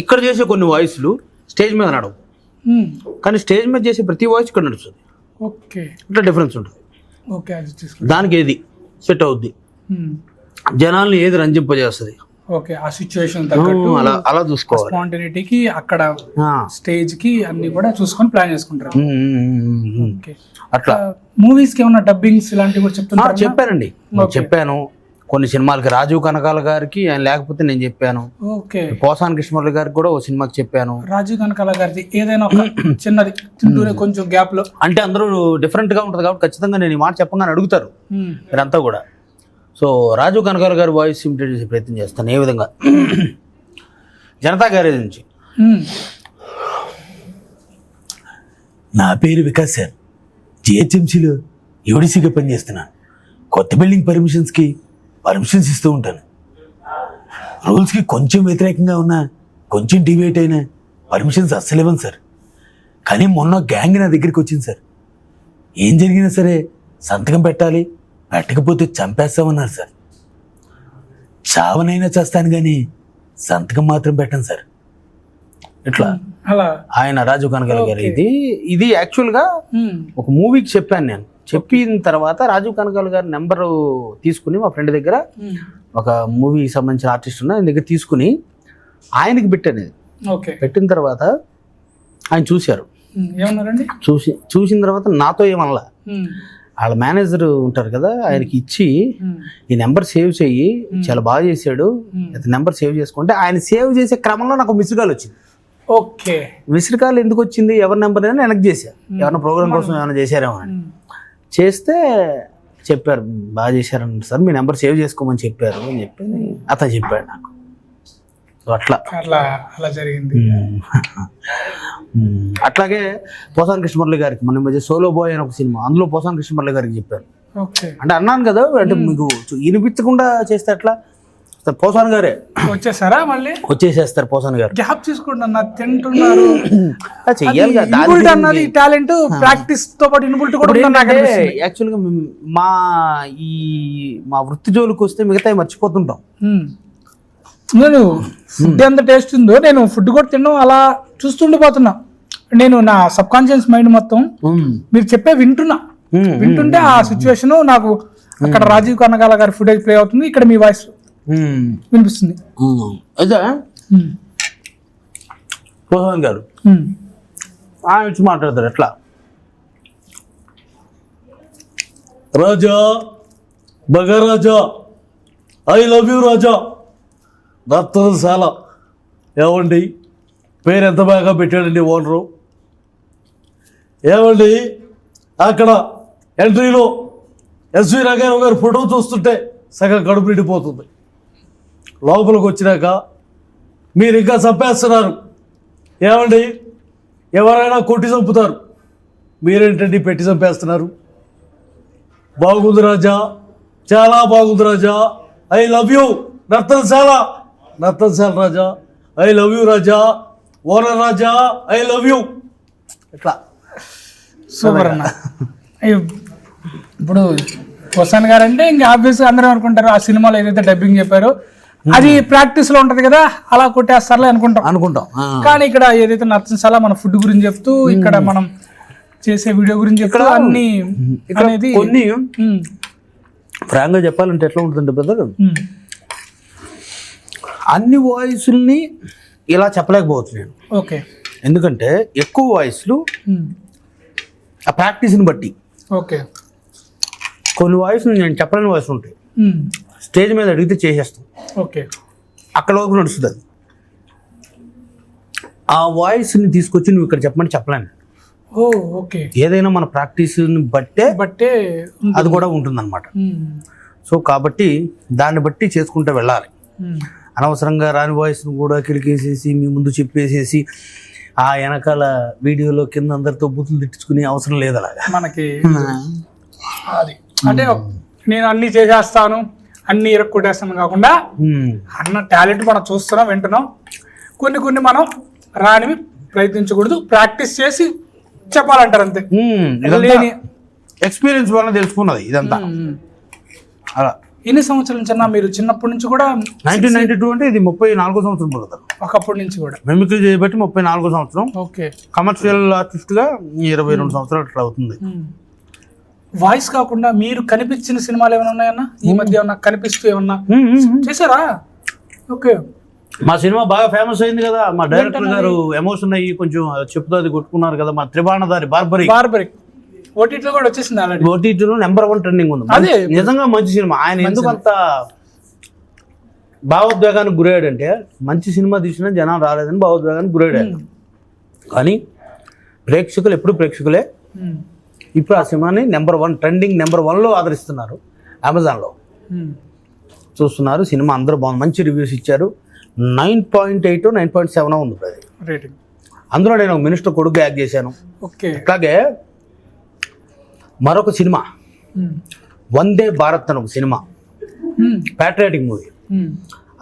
ఇక్కడ చేసే కొన్ని వాయిస్లు స్టేజ్ మీద నడవు, కానీ స్టేజ్ మీద చేసే ప్రతి వాయిస్ ఇక్కడ నడుస్తుంది. ఓకే, ఇట్లా డిఫరెన్స్ ఉంటుంది. ఓకే, దానికి ఏది సెట్ అవుద్ది, జనాల్ని ఏది రంజింపజేస్తుంది, ఓకే ఆ సిచ్యువేషన్ తగ్గట్టు అలా చూసుకోవాలి. స్పాంటేనిటీకి అక్కడ స్టేజ్ కి అన్ని కూడా చూసుకొని ప్లాన్ చేసుకుంటారు. అట్లా మూవీస్ కి ఏమన్నా డబ్బింగ్స్ ఇలాంటివి కూడా చెప్తున్నారు? చెప్పానండి, చెప్పాను. కొన్ని సినిమాలకి రాజీవ్ కనకాల గారికి ఆయన లేకపోతే నేను చెప్పాను. ఓకే, పోసాని కృష్ణమురళి గారికి కూడా ఓ సినిమాకి చెప్పాను. రాజీవ్ కనకాల గారిది ఏదైనా ఒక చిన్నది తింటూనే కొంచెం గ్యాప్ లో, అంటే అందరూ డిఫరెంట్ గా ఉంటుంది కాబట్టి ఖచ్చితంగా నేను ఈ మాట చెప్పగానే అడుగుతారు మీరంతా కూడా. సో రాజీవ్ కనకాల గారి వాయిస్ ఇమిటేట్ చేసే ప్రయత్నం చేస్తాను. ఏ విధంగా, జనతా గ్యారేజ్ నుంచి. నా పేరు వికాస్ సార్, జిహెచ్ఎంసీలో యూడిసిగా పనిచేస్తున్నాను. కొత్త బిల్డింగ్ పర్మిషన్స్ ఇస్తూ ఉంటాను. రూల్స్కి కొంచెం వ్యతిరేకంగా ఉన్నా, కొంచెం డివేట్ అయినా పర్మిషన్స్ అస్సలు ఇవ్వను సార్. కానీ మొన్న గ్యాంగ్ నా దగ్గరికి వచ్చింది సార్. ఏం జరిగినా సరే సంతకం పెట్టాలి, పెట్టకపోతే చంపేస్తామన్నారు సార్. చావనైనా చేస్తాను కానీ సంతకం మాత్రం పెట్టను సార్. ఇట్లా ఆయన రాజీవ్ కనకాల గారు. ఇది యాక్చువల్గా ఒక మూవీకి చెప్పాను నేను. చెప్పిన తర్వాత రాజీవ్ కనకాల గారి నెంబరు తీసుకుని మా ఫ్రెండ్ దగ్గర, ఒక మూవీకి సంబంధించిన ఆర్టిస్ట్ ఉన్న ఆయన దగ్గర తీసుకుని ఆయనకి పెట్టాను. పెట్టిన తర్వాత ఆయన చూశారు. చూసిన తర్వాత నాతో ఏమనలా, వాళ్ళ మేనేజర్ ఉంటారు కదా ఆయనకి ఇచ్చి ఈ నెంబర్ సేవ్ చెయ్యి, చాలా బాగా చేశాడు, నెంబర్ సేవ్ చేసుకుంటే ఆయన సేవ్ చేసే క్రమంలో నాకు మిస్డ్ కాల్ వచ్చింది. ఓకే, మిస్డ్ కాల్ ఎందుకు వచ్చింది, ఎవరి నెంబర్ అయినా వెనక్కి చేశారు, ఏమన్నా ప్రోగ్రామ్ కోసం ఏమైనా చేశారేమో అని. చేస్తే చెప్పారు బాగా చేశారన్నారు సార్, మీ నెంబర్ సేవ్ చేసుకోమని చెప్పారు అని చెప్పి అతను చెప్పాడు నాకు. అట్లా అలా జరిగింది. అట్లాగే పోసాని కృష్ణమురళి గారికి మన మధ్య సోలో బాయ్ అని ఒక సినిమా, అందులో పోసాని కృష్ణమురళి గారికి చెప్పాను. అంటే అన్నాను కదా, అంటే మీకు వినిపించకుండా చేస్తే ఎట్లా, పోసాన్ గారే వచ్చేసారా, మళ్ళీ వచ్చేసేస్తారు. పోసాన్ గారు గ్యాప్ తీసుకుంటున్నా తింటున్నారు, చెయ్యాలి టాలెంట్ ప్రాక్టీస్ తో పాటు ఇన్బుల్ట్ కూడా. యాక్చువల్గా మా వృత్తి జోలికి వస్తే మిగతా మర్చిపోతుంటాం. నేను ఫుడ్ ఎంత టేస్ట్ ఉందో, నేను ఫుడ్ కూడా తిన్నాం అలా చూస్తుండిపోతున్నా. నేను నా సబ్ కాన్షియస్ మైండ్ మొత్తం మీరు చెప్పే వింటుంటే ఆ సిచ్యువేషన్ నాకు అక్కడ రాజీవ్ కనకాల గారి ఫుటేజ్ ప్లే అవుతుంది, ఇక్కడ మీ వాయిస్ వినిపిస్తుంది. అయితే పోసాన్ గారు వచ్చి మాట్లాడతారు ఎట్లా, రాజా బగరాజా ఐ లవ్ యూ రాజా, రత్నశాల ఏమండి పేరు ఎంత బాగా పెట్టాడండి ఓనరు, ఏమండి అక్కడ ఎంట్రీలో ఎస్వి రంగారావు గారి ఫోటో చూస్తుంటే సగం కడుపు నిండిపోతుంది. లోపలికి వచ్చినాక మీరు ఇంకా చంపేస్తున్నారు. ఏమండి ఎవరైనా కొట్టి చంపుతారు, మీరేంటండి పెట్టి చంపేస్తున్నారు? బాగుంది రాజా, చాలా బాగుంది Raja, I love you Nartanasala Raja, I love you Raja, owner Raja, I love you. ఇట్లా సూపర్ అన్న. అయ్యో, ఇప్పుడు వసన్ గారు అంటే ఇంకా ఆబ్వియస్గా అందరూ అనుకుంటారు ఆ సినిమాలో ఏదైతే డబ్బింగ్ చెప్పారో అది ప్రాక్టీస్ లో ఉంటది కదా, అలా కొట్టేస్తారులే అనుకుంటాం. కానీ ఇక్కడ ఏదైతే నర్తనశాల మన ఫుడ్ గురించి చెప్తూ, ఇక్కడ మనం చేసే వీడియో గురించి చెప్తూ అన్ని అనేది కొన్ని ఫ్రాంక్గా చెప్పాలంటే ఎట్లా ఉంటుందంటే బ్రదర్, అన్ని వాయిస్ని ఇలా చెప్పలేకపోవచ్చు నేను. ఓకే. ఎందుకంటే ఎక్కువ వాయిస్లు ఆ ప్రాక్టీస్ని బట్టి, ఓకే, కొన్ని వాయిస్లు నేను చెప్పలేని వాయిస్ ఉంటాయి, స్టేజ్ మీద అడిగితే చేసేస్తాం, ఓకే, అక్కడ వరకు నడుస్తుంది. అది ఆ వాయిస్ని తీసుకొచ్చి నువ్వు ఇక్కడ చెప్పమని చెప్పలేను. ఓ ఓకే. ఏదైనా మన ప్రాక్టీస్ని బట్టే అది కూడా ఉంటుందన్నమాట. సో కాబట్టి దాన్ని బట్టి చేసుకుంటూ వెళ్ళాలి. అనవసరంగా రాని వాయిస్ను కూడా కిలికేసేసి మీ ముందు చెప్పేసేసి ఆ వెనకాల వీడియోలో కింద అందరితో బూతులు తిట్టించుకునే అవసరం లేదు అలాగా మనకి. అది అంటే నేను అన్ని చేసేస్తాను, అన్ని ఇరక్కొట్టేస్తాను కాకుండా అన్న టాలెంట్ మనం చూస్తున్నాం, వింటున్నాం. కొన్ని మనం రానివి ప్రయత్నించకూడదు, ప్రాక్టీస్ చేసి చెప్పాలంటారు అంతే. ఎక్స్పీరియన్స్ వల్ల తెలుసుకున్నది ఇదంతా. అలా ఎన్ని సంవత్సరాల నుంచి అన్నా మీరు చిన్నప్పటి నుంచి కూడా? 1992 అంటే ఇది 34వ సంవత్సరం పడుతుంది. ఒకప్పటి నుంచి కూడా మిమిక్రీ చేయబట్టి 34వ సంవత్సరం. ఓకే. కమర్షియల్ ఆర్టిస్ట్గా 22 సంవత్సరాలు అట్లా అవుతుంది. వాయిస్ కాకుండా మీరు కనిపించిన సినిమాలు ఏమైనా ఉన్నాయన్నా ఈ మధ్య? ఏమన్నా కనిపిస్తూ ఏమన్నా చేశారా? ఓకే. మా సినిమా బాగా ఫేమస్ అయింది కదా, మా డైరెక్టర్ గారు ఎమోషన్ అయ్యి కొంచెం చెప్తూ అది కొట్టుకున్నారు కదా, మా త్రిబాణదారి బార్బరిక్ ఓటీటీలో కూడా వచ్చేసింది ఆల్రెడీ. ఓటీటీలో నెంబర్ 1 ట్రెండింగ్ ఉంది. అదే నిజంగా మంచి సినిమా. ఆయన ఎందుకు అంత భావోద్వేగానికి గురయ్యాడంటే, మంచి సినిమా తీసినా జనాలు రాలేదని భావోద్వేగానికి గురయ్యాడు. కానీ ప్రేక్షకులు ఎప్పుడు ప్రేక్షకులే. ఇప్పుడు ఆ సినిమాని నెంబర్ 1 ట్రెండింగ్ నెంబర్ 1లో ఆదరిస్తున్నారు. అమెజాన్లో చూస్తున్నారు. సినిమా అందరూ బాగుంది, మంచి రివ్యూస్ ఇచ్చారు. 9.8 9.7 ఉంది అది రేటింగ్. అందులో నేను మినిస్టర్ కొడుకు యాక్ట్ చేశాను. ఓకే. అట్లాగే మరొక సినిమా వందే భారత్ అని ఒక సినిమా, ప్యాట్రియాటిక్ మూవీ.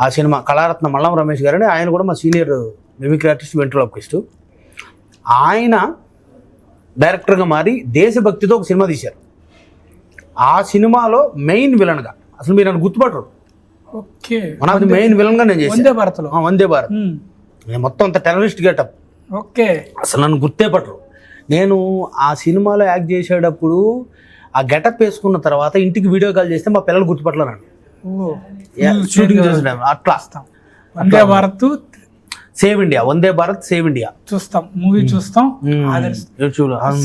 ఆ సినిమా కళారత్న మల్లం రమేష్ గారని, ఆయన కూడా మా సీనియర్ మిమిక్రీ ఆర్టిస్ట్, వెంట్రలోకిస్ట్. ఆయన డైరెక్టర్గా మారి దేశభక్తితో ఒక సినిమా తీశారు. ఆ సినిమాలో మెయిన్ విలన్గా, అసలు మీరు నన్ను గుర్తుపట్టరు, ఓకే, మనది మెయిన్ విలన్గా నేను చేశాను. వందే భారత్లో. వందే భారత్. నేను మొత్తం అంత టెర్రరిస్ట్ గెటప్, ఓకే, అసలు నన్ను గుర్తే పట్టరు. నేను ఆ సినిమాలో యాక్ట్ చేసేటప్పుడు ఆ గెటప్ వేసుకున్న తర్వాత ఇంటికి వీడియో కాల్ చేస్తే మా పిల్లలు గుర్తుపట్టలేరు. షూటింగ్ చేసిన అట్లా Vande Bharat save India, Vande Bharat save India చూస్తాం, మూవీ చూస్తాం.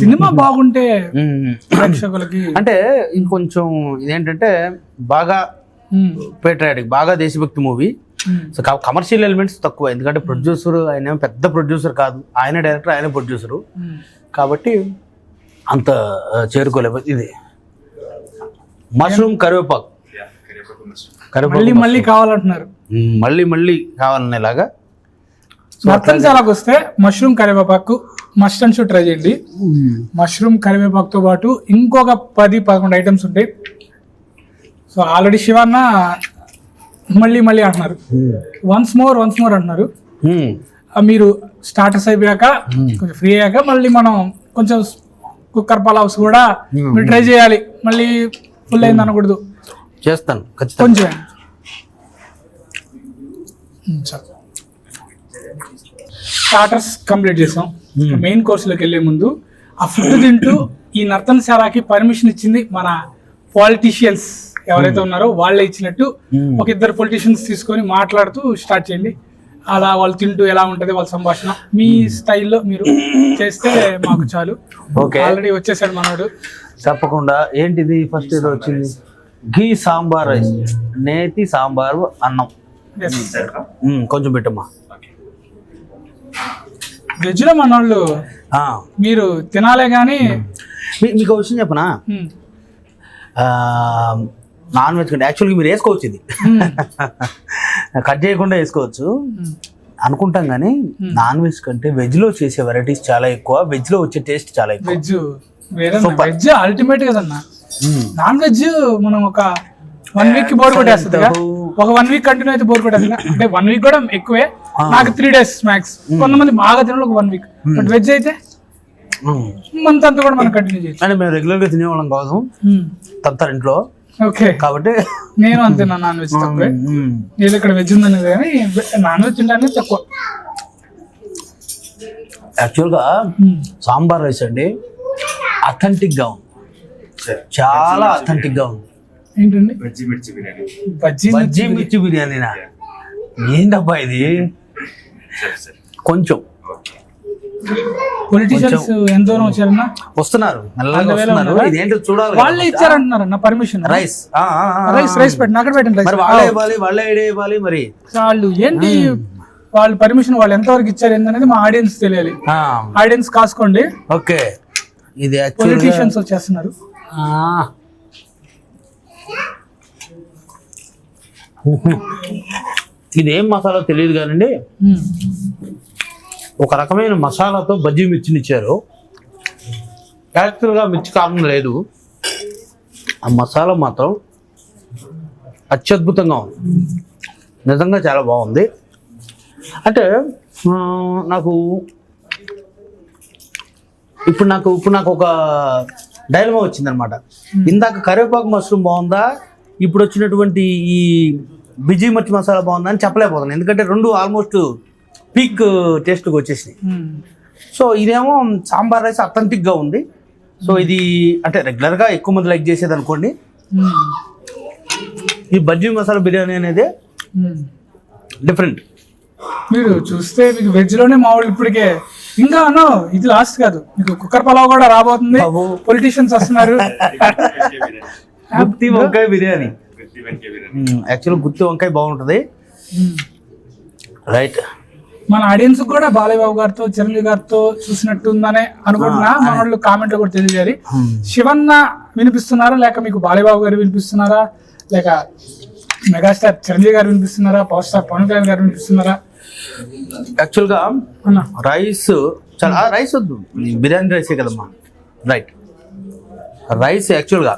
సినిమా బాగుంటే ప్రేక్షకులకి అంటే ఇంకొంచెం ఇదేంటంటే బాగా పేట్రియాటిక్, బాగా దేశభక్తి మూవీ. సో కమర్షియల్ ఎలిమెంట్స్ తక్కువ, ఎందుకంటే ప్రొడ్యూసర్ ఆయన పెద్ద ప్రొడ్యూసర్ కాదు, ఆయన డైరెక్టర్, ఆయన ప్రొడ్యూసరు, కాబట్టి అంత చేరుకోలేదు. ఇది మష్రూమ్ కరివేపాకు మళ్ళీ కావాలంటున్నారు, మళ్ళీ కావాలనేలాగా. నర్తనశాలకు వస్తే మష్రూమ్ కరివేపాకు మస్ట్ అండ్ షుడ్ ట్రై చేయండి. మష్రూమ్ కరివేపాకుతో పాటు ఇంకొక 10-11 ఐటమ్స్ ఉంటాయి. సో ఆల్రెడీ శివన్న మళ్ళీ అంటున్నారు, వన్స్ మోర్ అంటున్నారు. మీరు స్టార్టర్స్ అయిపోయాక కొంచెం ఫ్రీ అయ్యాక మళ్ళీ మనం కొంచెం కుక్కర్ పలావ్స్ కూడా మీరు ట్రై చేయాలి. మళ్ళీ ఫుల్ అయింది అనకూడదు. చేస్తాను కొంచెం. స్టార్టర్స్ కంప్లీట్ చేసాం. మెయిన్ కోర్సులోకి వెళ్ళే ముందు ఆ ఫుడ్ తింటూ ఈ నర్తనశాలకి పర్మిషన్ ఇచ్చింది మన పాలిటీషియన్స్ ఎవరైతే ఉన్నారో వాళ్ళే ఇచ్చినట్టు. ఒక 2 పొలిటీషియన్స్ తీసుకొని మాట్లాడుతూ స్టార్ట్ చేయండి. అలా వాళ్ళు తింటూ ఎలా ఉంటది వాళ్ళ సంభాషణ మీ స్టైల్లో మీరు చేస్తే మాకు చాలు. ఆల్రెడీ వచ్చేసాడు మనోడు. తప్పకుండా. ఏంటిది ఫస్ట్ ఏదో వచ్చింది, ఘీ సాంబార్ రైస్, నేతి సాంబారు అన్నం. కొంచెం పెట్టమ్మా. వెజ్ లో మన వాళ్ళు ఆ, మీరు తినాలే కానీ మీకు ఒక విషయం చెప్పనా, నాన్ వెజ్ కంటే యాక్చువల్గా మీరు వేసుకోవచ్చు ఇది కట్ చేయకుండా వేసుకోవచ్చు అనుకుంటాం, కానీ నాన్ వెజ్ కంటే వెజ్లో చేసే వెరైటీస్ చాలా ఎక్కువ, వెజ్లో వచ్చే టేస్ట్ చాలా ఎక్కువ. వెజ్ వేరే వెజ్ అల్టిమేట్ కదన్నా. నాన్ వెజ్ మనం ఒక 1 వీక్ బోర్ కొట్టేస్తుంది, ఒక 1 వీక్ కంటిన్యూ అయితే బోర్ కొట్టేస్తుంది. అంటే 1 వీక్ కూడా ఎక్కువే, నాకు 3 days మ్యాక్స్. కొంతమంది బాగా తినాలి ఒక 1 వీక్, బట్ వెజ్ అయితే మంత్ అంతా కూడా మనం కంటిన్యూ చేయొచ్చు. అంటే మేము రెగ్యులర్గా తినేవాళ్ళం కాదు, తంతారు ఇంట్లో ఓకే. కాబట్టి నేను అంతేనా, నాన్ వెజ్ తక్కువే. నేను ఇక్కడ వెజ్ ఉందనేది కానీ నాన్ వెజ్ తింటానే తక్కువ. యాక్చువల్గా సాంబార్ రైస్ అండి అథెంటిక్గా ఉంది, చాలా అథెంటిక్గా ఉంది. ఏంటండి వెజ్ మిర్చి బిర్యానీ. బజ్జీ మిర్చి బిర్యానీనా? ఏంటబ్బా ఇది? సరే కొంచెం పొలిటీషియన్స్ ఎంత దూరం వచ్చారన్నా? వస్తున్నారు, మెల్లగా వస్తున్నారు. ఇదేంటో చూడాలి. వాళ్ళే ఇచ్చారంటున్నారన్న పర్మిషన్. రైస్ రైస్ పెట్టిన అక్కడ పెట్టండి. మరి వాళ్ళే ఇవ్వాలి, వాళ్ళే ఐడియా ఇవ్వాలి. మరి వాళ్ళు ఏంటి వాళ్ళు పర్మిషన్ వాళ్ళు ఎంతవరకు ఇచ్చారు ఏంటనేది మా ఆడియన్స్ తెలియాలి. ఆడియన్స్ కాసుకోండి. ఓకే, ఇది పొలిటీషియన్స్ వచ్చేస్తున్నారు. ఇదేం మసాలా తెలియదు కానండి, ఒక రకమైన మసాలాతో బజ్జీ మిర్చిని ఇచ్చారు. యాక్చువల్గా మిర్చి కారం లేదు, ఆ మసాలా మాత్రం అత్యద్భుతంగా ఉంది, నిజంగా చాలా బాగుంది. అంటే నాకు ఇప్పుడు నాకు ఒక డైలమా వచ్చిందనమాట. ఇందాక కరివేపాకు మష్రూమ్ బాగుందా, ఇప్పుడు వచ్చినటువంటి ఈ బిజీ మిర్చి మసాలా బాగుందా అని చెప్పలేకపోతున్నాను, ఎందుకంటే రెండు ఆల్మోస్ట్ పీక్ టేస్ట్కి వచ్చేసినాయి. సో ఇదేమో సాంబార్ రైస్ అథెంటిక్గా ఉంది. సో ఇది అంటే రెగ్యులర్గా ఎక్కువ మంది లైక్ చేసేది అనుకోండి. ఈ బజ్జీ మసాలా బిర్యానీ అనేది డిఫరెంట్. మీరు చూస్తే మీకు వెజ్ లోనే మా వాళ్ళు ఇప్పటికే ఇంకా అన్నో ఇది లాస్ట్ కాదు, మీకు కుక్కర్ పలావ్ కూడా రాబోతుంది. పొలిటీషియన్స్ వస్తున్నారు. గుత్తి వంకాయ బిర్యానీ, గుత్తి వంకాయ బిర్యానీ. యాక్చువల్ గుత్తి వంకాయ బాగుంటుంది. రైట్, మన ఆడియన్స్ కూడా బాలయ్య బాబు గారితో చిరంజీవి గారితో చూసినట్టు ఉందనే అనుకుంటున్నా. మన వాళ్ళు కామెంట్ లో కూడా తెలియజేయాలి. శివన్న వినిపిస్తున్నారా, లేక మీకు బాలయ్య బాబు గారు వినిపిస్తున్నారా, లేక మెగాస్టార్ చిరంజీవి గారు వినిపిస్తున్నారా, పవర్ స్టార్ పవన్ కళ్యాణ్ గారు వినిపిస్తున్నారా? యాక్చువల్గా అన్నా రైస్ చాలా రైస్ వద్దు, బిర్యానీ రైసే కదమ్మా. రైట్, రైస్ యాక్చువల్గా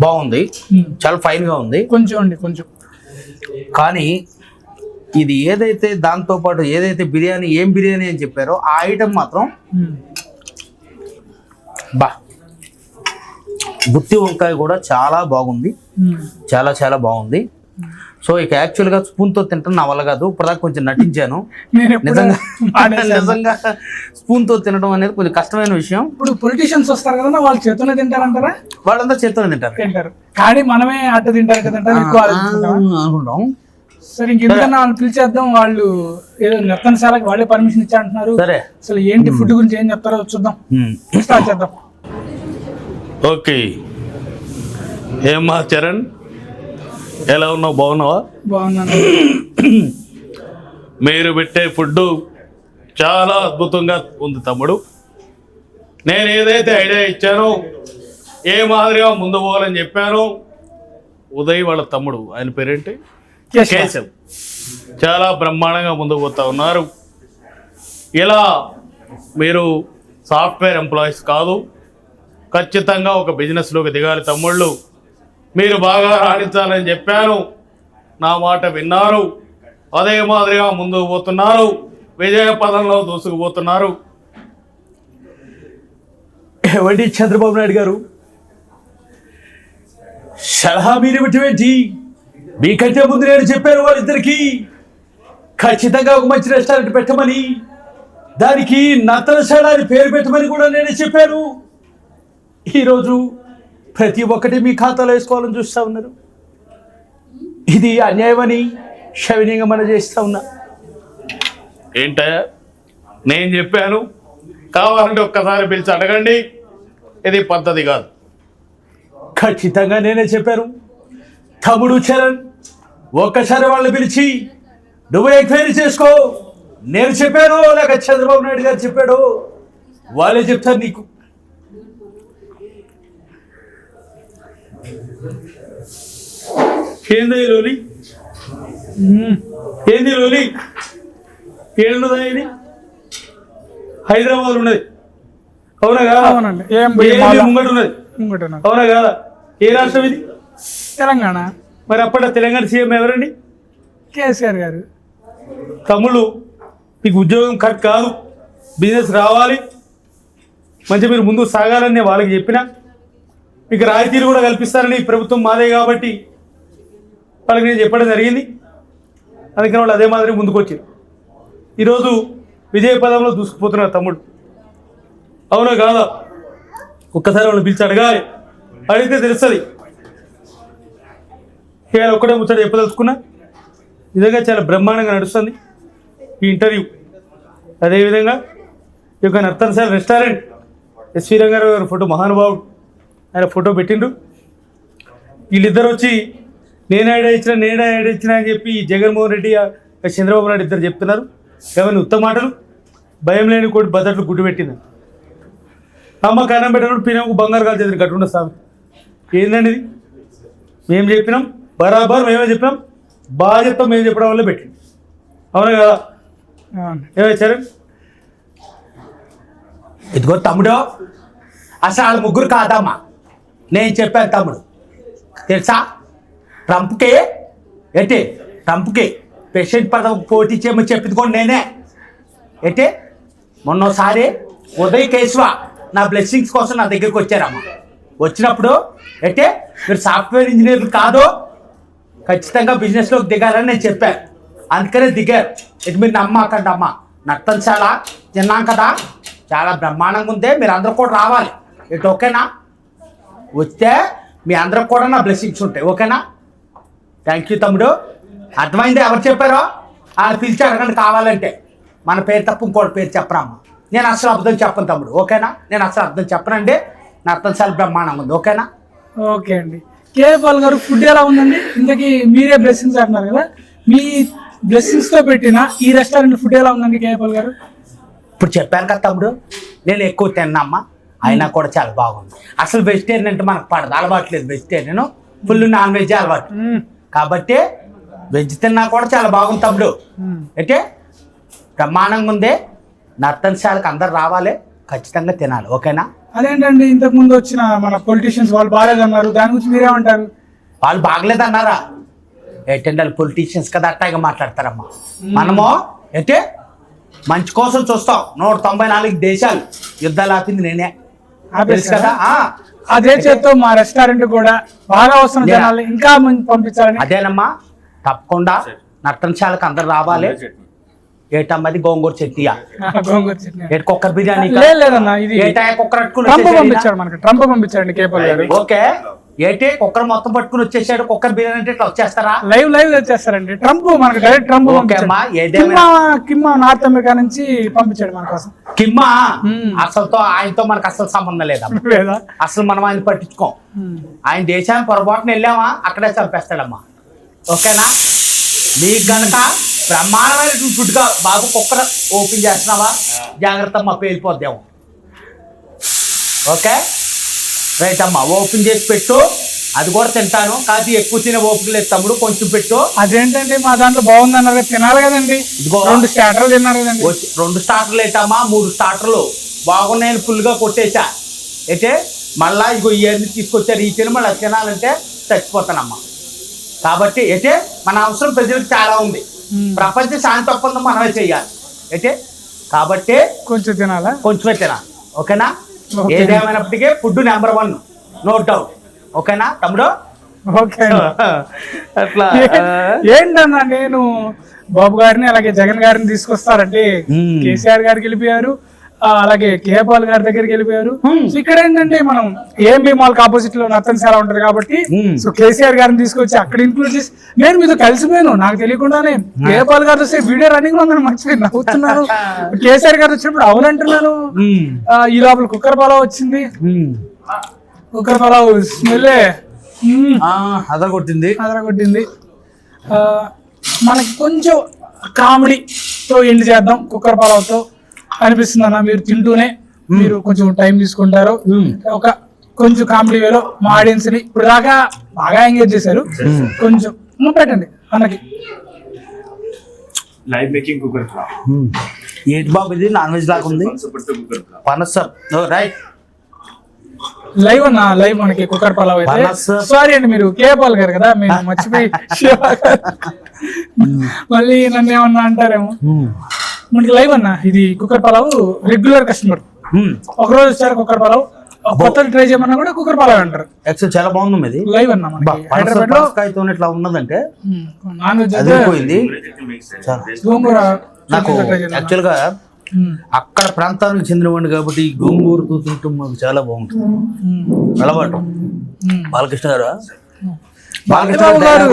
బాగుంది, చాలా ఫైన్గా ఉంది కొంచెం అండి కొంచెం. కానీ ఇది ఏదైతే దాంతోపాటు ఏదైతే బిర్యానీ ఏం బిర్యానీ అని చెప్పారో ఆ ఐటమ్ మాత్రం బా, గుత్తి వంకాయ కూడా చాలా బాగుంది, చాలా చాలా బాగుంది. సో ఇక యాక్చువల్గా స్పూన్తో తింటాను నా వల్ల కాదు, ఇప్పటిదాకా కొంచెం నటించాను. నిజంగా స్పూన్తో తినడం అనేది కొంచెం కష్టమైన విషయం. ఇప్పుడు పొలిటీషియన్స్ వస్తారు కదా, వాళ్ళు చేతోనే తింటారంటారా? వాళ్ళంతా చేత్తోనే తింటారు, కానీ మనమే అట్ట తింటారు కదంటారు ఎక్కువ అనుకుంటాం. సరే ఇంకెందుకన్నా వాళ్ళు పిలిచేద్దాం. వాళ్ళు ఏదో నర్తనశాలకి వాళ్ళే పర్మిషన్ ఇచ్చా అంటున్నారు. సరే, అసలు ఏంటి ఫుడ్ గురించి ఏం చెప్తారో చూద్దాం, స్టార్ట్ చేద్దాం. ఓకే, ఏమ్మా చరణ్, ఎలా ఉన్నావు? బాగున్నావా? బాగున్నాను. మీరు పెట్టే ఫుడ్ చాలా అద్భుతంగా ఉంది తమ్ముడు. నేను ఏదైతే ఐడియా ఇచ్చానో, ఏ మాదిరిగా ముందు పోవాలని చెప్పానో, ఉదయ్ వాళ్ళ తమ్ముడు, ఆయన పేరేంటి, కేశవ్, చాలా బ్రహ్మాండంగా ముందుకు పోతా ఉన్నారు. ఇలా మీరు సాఫ్ట్వేర్ ఎంప్లాయీస్ కాదు, ఖచ్చితంగా ఒక బిజినెస్లోకి దిగాలి తమ్ముళ్ళు. మీరు బాగా రాణించాలని చెప్పాను, నా మాట విన్నారు, అదే మాదిరిగా ముందుకు పోతున్నారు, విజయ పదంలో దూసుకుపోతున్నారు. ఏమండి చంద్రబాబు నాయుడు గారు, సలహా మీరు ఇవ్వటమేంటి? మీకంటే ముందు నేను చెప్పాను వాళ్ళిద్దరికి ఖచ్చితంగా ఒక మంచి రెస్టారెంట్ పెట్టమని, దానికి నత్తనశాల అని పేరు పెట్టమని కూడా నేనే చెప్పాను. ఈరోజు ప్రతి ఒక్కటి మీ ఖాతాలో వేసుకోవాలని చూస్తూ ఉన్నారు. ఇది అన్యాయమని శవినీయంగా మనం చేస్తూ ఉన్నా. ఏంటయ్యా, నేను చెప్పాను, కావాలంటే ఒక్కసారి పిలిచి అడగండి, ఇది పద్ధతి కాదు. ఖచ్చితంగా నేనే చెప్పాను. తమ్ముడు చరణ్, ఒక్కసారి వాళ్ళని పిలిచి నువ్వు ఎంక్వైరీ చేసుకో, నేను చెప్పాను లేక చంద్రబాబు నాయుడు గారు చెప్పాడు, వాళ్ళే చెప్తారు నీకు. ఏంది లోలి, ఏంది లోలి, ఏడున్నదా ఇది? హైదరాబాద్ ఉన్నది, అవునా కాదా? అవునండి. ముంగట ఉన్నది, అవునా కాదా? ఏ రాష్ట్రం ఇది? తెలంగాణ. మరి అప్పట్లో తెలంగాణ సీఎం ఎవరండి? కేసీఆర్ గారు. తమ్ముళ్ళు, మీకు ఉద్యోగం కరెక్ట్ కాదు, బిజినెస్ రావాలి, మంచిగా మీరు ముందుకు సాగాలని నేను వాళ్ళకి చెప్పిన, మీకు రాయితీలు కూడా కల్పిస్తారని ప్రభుత్వం మాదే కాబట్టి వాళ్ళకి నేను చెప్పడం జరిగింది. అందుకని వాళ్ళు అదే మాదిరి ముందుకు వచ్చారు. ఈరోజు విజయ పదంలో దూసుకుపోతున్నారు తమ్ముడు, అవునా కాదా? ఒక్కసారి వాళ్ళని పిలిచి అడగాలి, అడిగితే తెలుస్తుంది. ఇవాళ ఒక్కటే ముచ్చట చెప్పదలుచుకున్నా, నిజంగా చాలా బ్రహ్మాండంగా నడుస్తుంది ఈ ఇంటర్వ్యూ. అదేవిధంగా ఈ యొక్క నర్తనశాల రెస్టారెంట్ ఎస్వి రంగారావు గారు ఫోటో, మహానుభావుడు, ఆయన ఫోటో పెట్టిండ్రు. వీళ్ళిద్దరు వచ్చి నేను ఐడియా ఇచ్చిన అని చెప్పి జగన్మోహన్ రెడ్డి చంద్రబాబు నాయుడు ఇద్దరు చెప్తున్నారు. ఏమైనా ఉత్తమ మాటలు, భయం లేని కోటి బద్దట్లు గుడ్డు పెట్టింది. అమ్మ కన్నం పెట్టినప్పుడు పినకు బంగారు కాలు చేతులు కట్టుకుంటా సార్. ఏందండి ఇది? మేము చెప్పినాం బరాబర్, మేమే చెప్పినాం, బాగా చెప్తాం, మేము చెప్పడం వల్ల పెట్టింది, అవునా కదా? ఏమొచ్చారు? ఇదిగో తమ్ముడు, అసలు వాళ్ళ ముగ్గురు కాదమ్మా, నేను చెప్పాను తమ్ముడు, తెలుసా? ట్రంప్కి ఏంటి, ట్రంప్కి ప్రెసిడెంట్ పదవి పోటీ చేయమని చెప్పింది కూడా నేనే. ఏంటి మొన్నోసారి ఉదయ్ కేశవ నా బ్లెస్సింగ్స్ కోసం నా దగ్గరికి వచ్చారమ్మా. వచ్చినప్పుడు ఏంటి మీరు సాఫ్ట్వేర్ ఇంజనీర్లు కాదు, ఖచ్చితంగా బిజినెస్లోకి దిగాలని నేను చెప్పాను, అందుకనే దిగారు. ఇటు మీరు నమ్మకండి అమ్మ, నర్తనశాల తిన్నాం కదా, చాలా బ్రహ్మాండంగా ఉంది, మీరు అందరూ కూడా రావాలి. ఇటు ఓకేనా? వస్తే మీ అందరూ కూడా నా బ్లెస్సింగ్స్ ఉంటాయి, ఓకేనా? థ్యాంక్ యూ తమ్ముడు. అర్థమైంది? ఎవరు చెప్పారో వాళ్ళు పిలిచి అడగండి కావాలంటే. మన పేరు తప్ప ఇంకోటి పేరు చెప్పరమ్మ. నేను అసలు అర్థం చెప్పను తమ్ముడు, ఓకేనా? నేను అసలు అర్థం చెప్పనండి. నర్తనశాల బ్రహ్మాండంగా ఉంది, ఓకేనా? ఓకే అండి. కేపాల్ గారు ఫుడ్ ఎలా ఉందండి? ఇంతకీ మీరే బ్లెస్సింగ్స్ అంటున్నారు కదా, మీ బ్లెస్సింగ్స్తో పెట్టిన ఈ రెస్టారెంట్ ఫుడ్ ఎలా ఉందండి కేపాల్ గారు? ఇప్పుడు చెప్పాను కదా తమ్ముడు, నేను ఎక్కువ తిన్నామ్మా, అయినా కూడా చాలా బాగుంది. అసలు వెజిటేరియన్ అంటే మనకు పడదు, అలవాట్లేదు వెజిటేరియన్, ఫుల్ నాన్ వెజ్ అలవాటు కాబట్టి వెజ్ తిన్నా కూడా చాలా బాగుంది తమ్ముడు. అంటే బ్రహ్మాండంగా ఉంది. నర్తనశాలకు అందరు రావాలి, ఖచ్చితంగా తినాలి, ఓకేనా? అదేంటండి ఇంతకు ముందు వచ్చిన మన పొలిటీషియన్స్ వాళ్ళు బాగాలేదన్నారు, దాని గురించి మీరేమంటారు? వాళ్ళు బాగలేదన్నారా? ఏంటంటే వాళ్ళు పొలిటీషియన్స్ కదా, అట్టాగా మాట్లాడతారమ్మా. మనము అంటే మంచి కోసం చూస్తాం. 194 దేశాలు యుద్ధాలు ఆపింది నేనే, తెలుసు కదా. అదే చేత్తో మా రెస్టారెంట్ కూడా బాగా వస్తున్న జనాలు ఇంకా పంపించాలని. అదేనమ్మా, తప్పకుండా నర్తనశాలకు అందరు రావాలి. ఏటమ్మది గోంగూర చట్నీయా, గోంగూర చట్నీ, కుక్కర్ బిర్యానీ లేదన్నా, ఇది ట్రంప్ పంపించాడు మనకి, ట్రంప్ పంపించాడు కేపాల్ గారు. ఓకే, ఏంటి కుక్కర్ మొత్తం పట్టుకుని వచ్చేసాడు, కుక్కర్ బిర్యానీ అంటే ఇట్లా వచ్చేస్తారా? లైవ్ వచ్చేస్తారండి. ట్రంప్ మనకి డైరెక్ట్ ట్రంప్ కిమ్మా నార్త్ అమెరికా నుంచి పంపించాడు మన కోసం. కిమ్మా అసలుతో ఆయనతో మనకు అసలు సంబంధం లేదా, అసలు మనం ఆయన పట్టించుకోం. ఆయన దేశానికి పొరపాటున వెళ్ళామా అక్కడే చంపేస్తాడమ్మా, ఓకేనా? నీకు కనుక బ్రహ్మాండమైన ఫుడ్ కావాలి, మాకు కుక్కర్ ఓపెన్ చేస్తున్నావా, జాగ్రత్త అమ్మా పేలిపోద్దాము, ఓకే? రైట్ అమ్మా, ఓపెన్ చేసి పెట్టు, అది కూడా తింటాను, కాదు ఎక్కువ తినే ఓపిక లేదు తమ్ముడు, కొంచెం పెట్టు. అదేంటండి మా దాంట్లో బాగుంది అన్నారు, తినాలి కదండి. ఇదిగో 2 స్టార్టర్లు తిన్నారు కదండి. 2 స్టార్టర్లు ఏంటమ్మా, 3 స్టార్టర్లు బాగున్నాయని ఫుల్గా కొట్టేశా. అయితే మళ్ళా ఇగో ఇవన్నీ తీసుకొచ్చారు, ఈ తిని మళ్ళీ తినాలంటే చచ్చిపోతానమ్మా. కాబట్టి అయితే మన అవసరం ప్రజలకు చాలా ఉంది, ప్రపంచ శాంతి ఒప్పందం మనమే చెయ్యాలి. అయితే కాబట్టి కొంచెం తినాలా, కొంచెమే తినాలి, ఓకేనా? ఏదేమైనప్పటికీ ఫుడ్ నెంబర్ 1, నో డౌట్, ఓకేనా తమ్ముడు? ఓకే. అట్లా ఏంటన్నా నేను బాబు గారిని అలాగే జగన్ గారిని తీసుకొస్తారంటే కేసీఆర్ గారికి వెళ్ళిపోయారు, అలాగే కేపాల్ గారి దగ్గరికి వెళ్ళిపోయారు. సో ఇక్కడ ఏంటంటే మనం ఏఎంబీ మాల్ ఆపోజిట్ లో నర్తనశాల ఉంటది కాబట్టి సో కేసీఆర్ గారిని తీసుకొచ్చి అక్కడ ఇంక్లూడ్ చేసి నేను మీతో కలిసిపోయాను, నాకు తెలియకుండానే కేపాల్ గారు వస్తే వీడియో రన్నింగ్ లో ఉందని మర్చిపోయి నవ్వుతున్నాను. కేసీఆర్ గారు వచ్చినప్పుడు అవునంటున్నాను, ఈ లోపల కుక్కర్ పలావ్ వచ్చింది, కుక్కర్ పలావ్ స్మెల్ అదరగొట్టింది. మనకి కొంచెం కామెడీ సో ఎండ్ చేద్దాం కుక్కర్ పలావ్తో అనిపిస్తుంది అన్న. మీరు తింటూనే మీరు కొంచెం టైం తీసుకుంటారు, ఒక కొంచెం కామెడీ వేలో మా ఆడియన్స్ ని ఇప్పుడు దాకా బాగా ఎంగేజ్ చేశారు. కొంచెం పెట్టండి అన్నకి. లైవ్ మేకింగ్ కుక్కర్ ఫ్లాప్ ఏంటి బాబు ఇది నాన్ వెజ్ లాగా ఉంది. కుక్కర్ ఫ్లాప్ పనస రైట్. లైవ్ అన్న, లైవ్ మనకి కుక్కర్ పలావ్ అయితే. సారీ అండి, మీరు కేపాల్ గారు కదా, మేము మర్చిపోయి మళ్ళీ నన్ను ఏమన్నా అంటారేమో. మనకి లైవ్ అన్న, ఇది కుక్కర్ పలావ్ రెగ్యులర్ కస్టమర్ ఒక రోజు వచ్చారు కుక్కర్ పలావ్, కొత్త ట్రై చేయమన్నా కూడా కుక్కర్ పలావ్ అంటారు. యాక్చువల్ చాలా బాగుంది ఇది. లైవ్ అన్న మనకి హైదరాబాద్ లో పనసకాయతో ఇట్లా ఉన్నదంటే నాన్ వెజ్ అదిరిపోయింది. గోంగూర నాకు యాక్చువల్ గా అక్కడ ప్రాంతానికి చెందినవాడిని కాబట్టి ఈ గోంగూరతో తింటాం మాకు చాలా బాగుంటుంది అలవాటు. బాలకృష్ణ గారు బాలబాబు గారు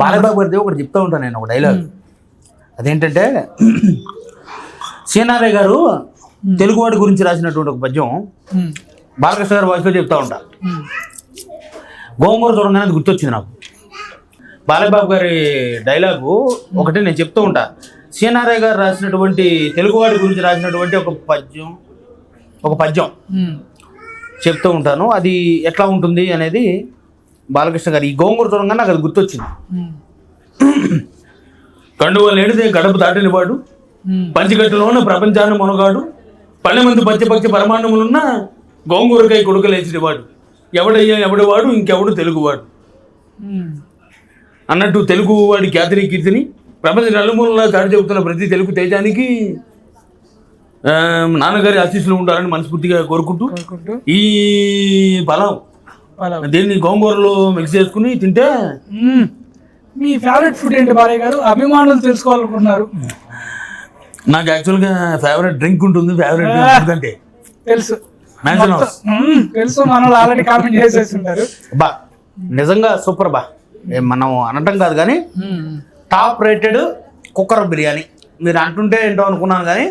బాలబాబు గారిది ఒకటి చెప్తా ఉంటాను నేను, ఒక డైలాగ్. అదేంటంటే సీనారయ్య గారు తెలుగువాడి గురించి రాసినటువంటి ఒక పద్యం బాలకృష్ణ గారి వాయిస్లో చెప్తా ఉంటా. గోంగూర చూడంగానే అది గుర్తొచ్చింది నాకు. బాలబాబు గారి డైలాగు ఒకటి నేను చెప్తూ ఉంటా. సీనారయ్య గారు రాసినటువంటి తెలుగువాడి గురించి రాసినటువంటి ఒక పద్యం చెప్తూ ఉంటాను. అది ఎట్లా ఉంటుంది అనేది బాలకృష్ణ గారు ఈ గోంగూర చూడంగానే నాకు అది గుర్తొచ్చింది. కండువ లేనిదే గడప దాటిన వాడు, పంచిగట్టులోన ప్రపంచాన్ని మునగాడు, 12 మంది పచ్చపక్షి పరమాణములున్న గోంగూరకాయ కొడుకలేచిన వాడు, ఎవడయ్యా ఎవడివాడు ఇంకెవడు తెలుగువాడు అన్నట్టు తెలుగు వాడి ఖ్యాతిని కీర్తిని ప్రపంచ నలుమూలలా చాటి చెబుతున్న ప్రతి తెలుగు తేజానికి నాన్నగారి ఆశీస్సులు ఉండాలని మనస్ఫూర్తిగా కోరుకుంటూ ఈ పలావ్ దీన్ని గోంగూరలో మిక్స్ చేసుకుని తింటే. మీ ఫేవరెట్ ఫుడ్ ఏంటి బాలయ్య గారు? అభిమానులు తెలుసుకోవాలనుకుంటున్నారు. నాకు యాక్చువల్గా ఫేవరెట్ డ్రింక్ ఉంటుంది. ఫేవరెట్ డ్రింక్ అంటే తెలుసు, మ్యాన్షన్ హౌస్ తెలుసు, మనలో ఆల్రెడీ కామెంట్ చేసేస్తుంటారు. బా నిజంగా సూపర్ బా. మనం అనటం కాదు కానీ టాప్ రేటెడ్ కుక్కర్ బిర్యానీ. మీరు అంటుంటే ఏంటో అనుకున్నాను కానీ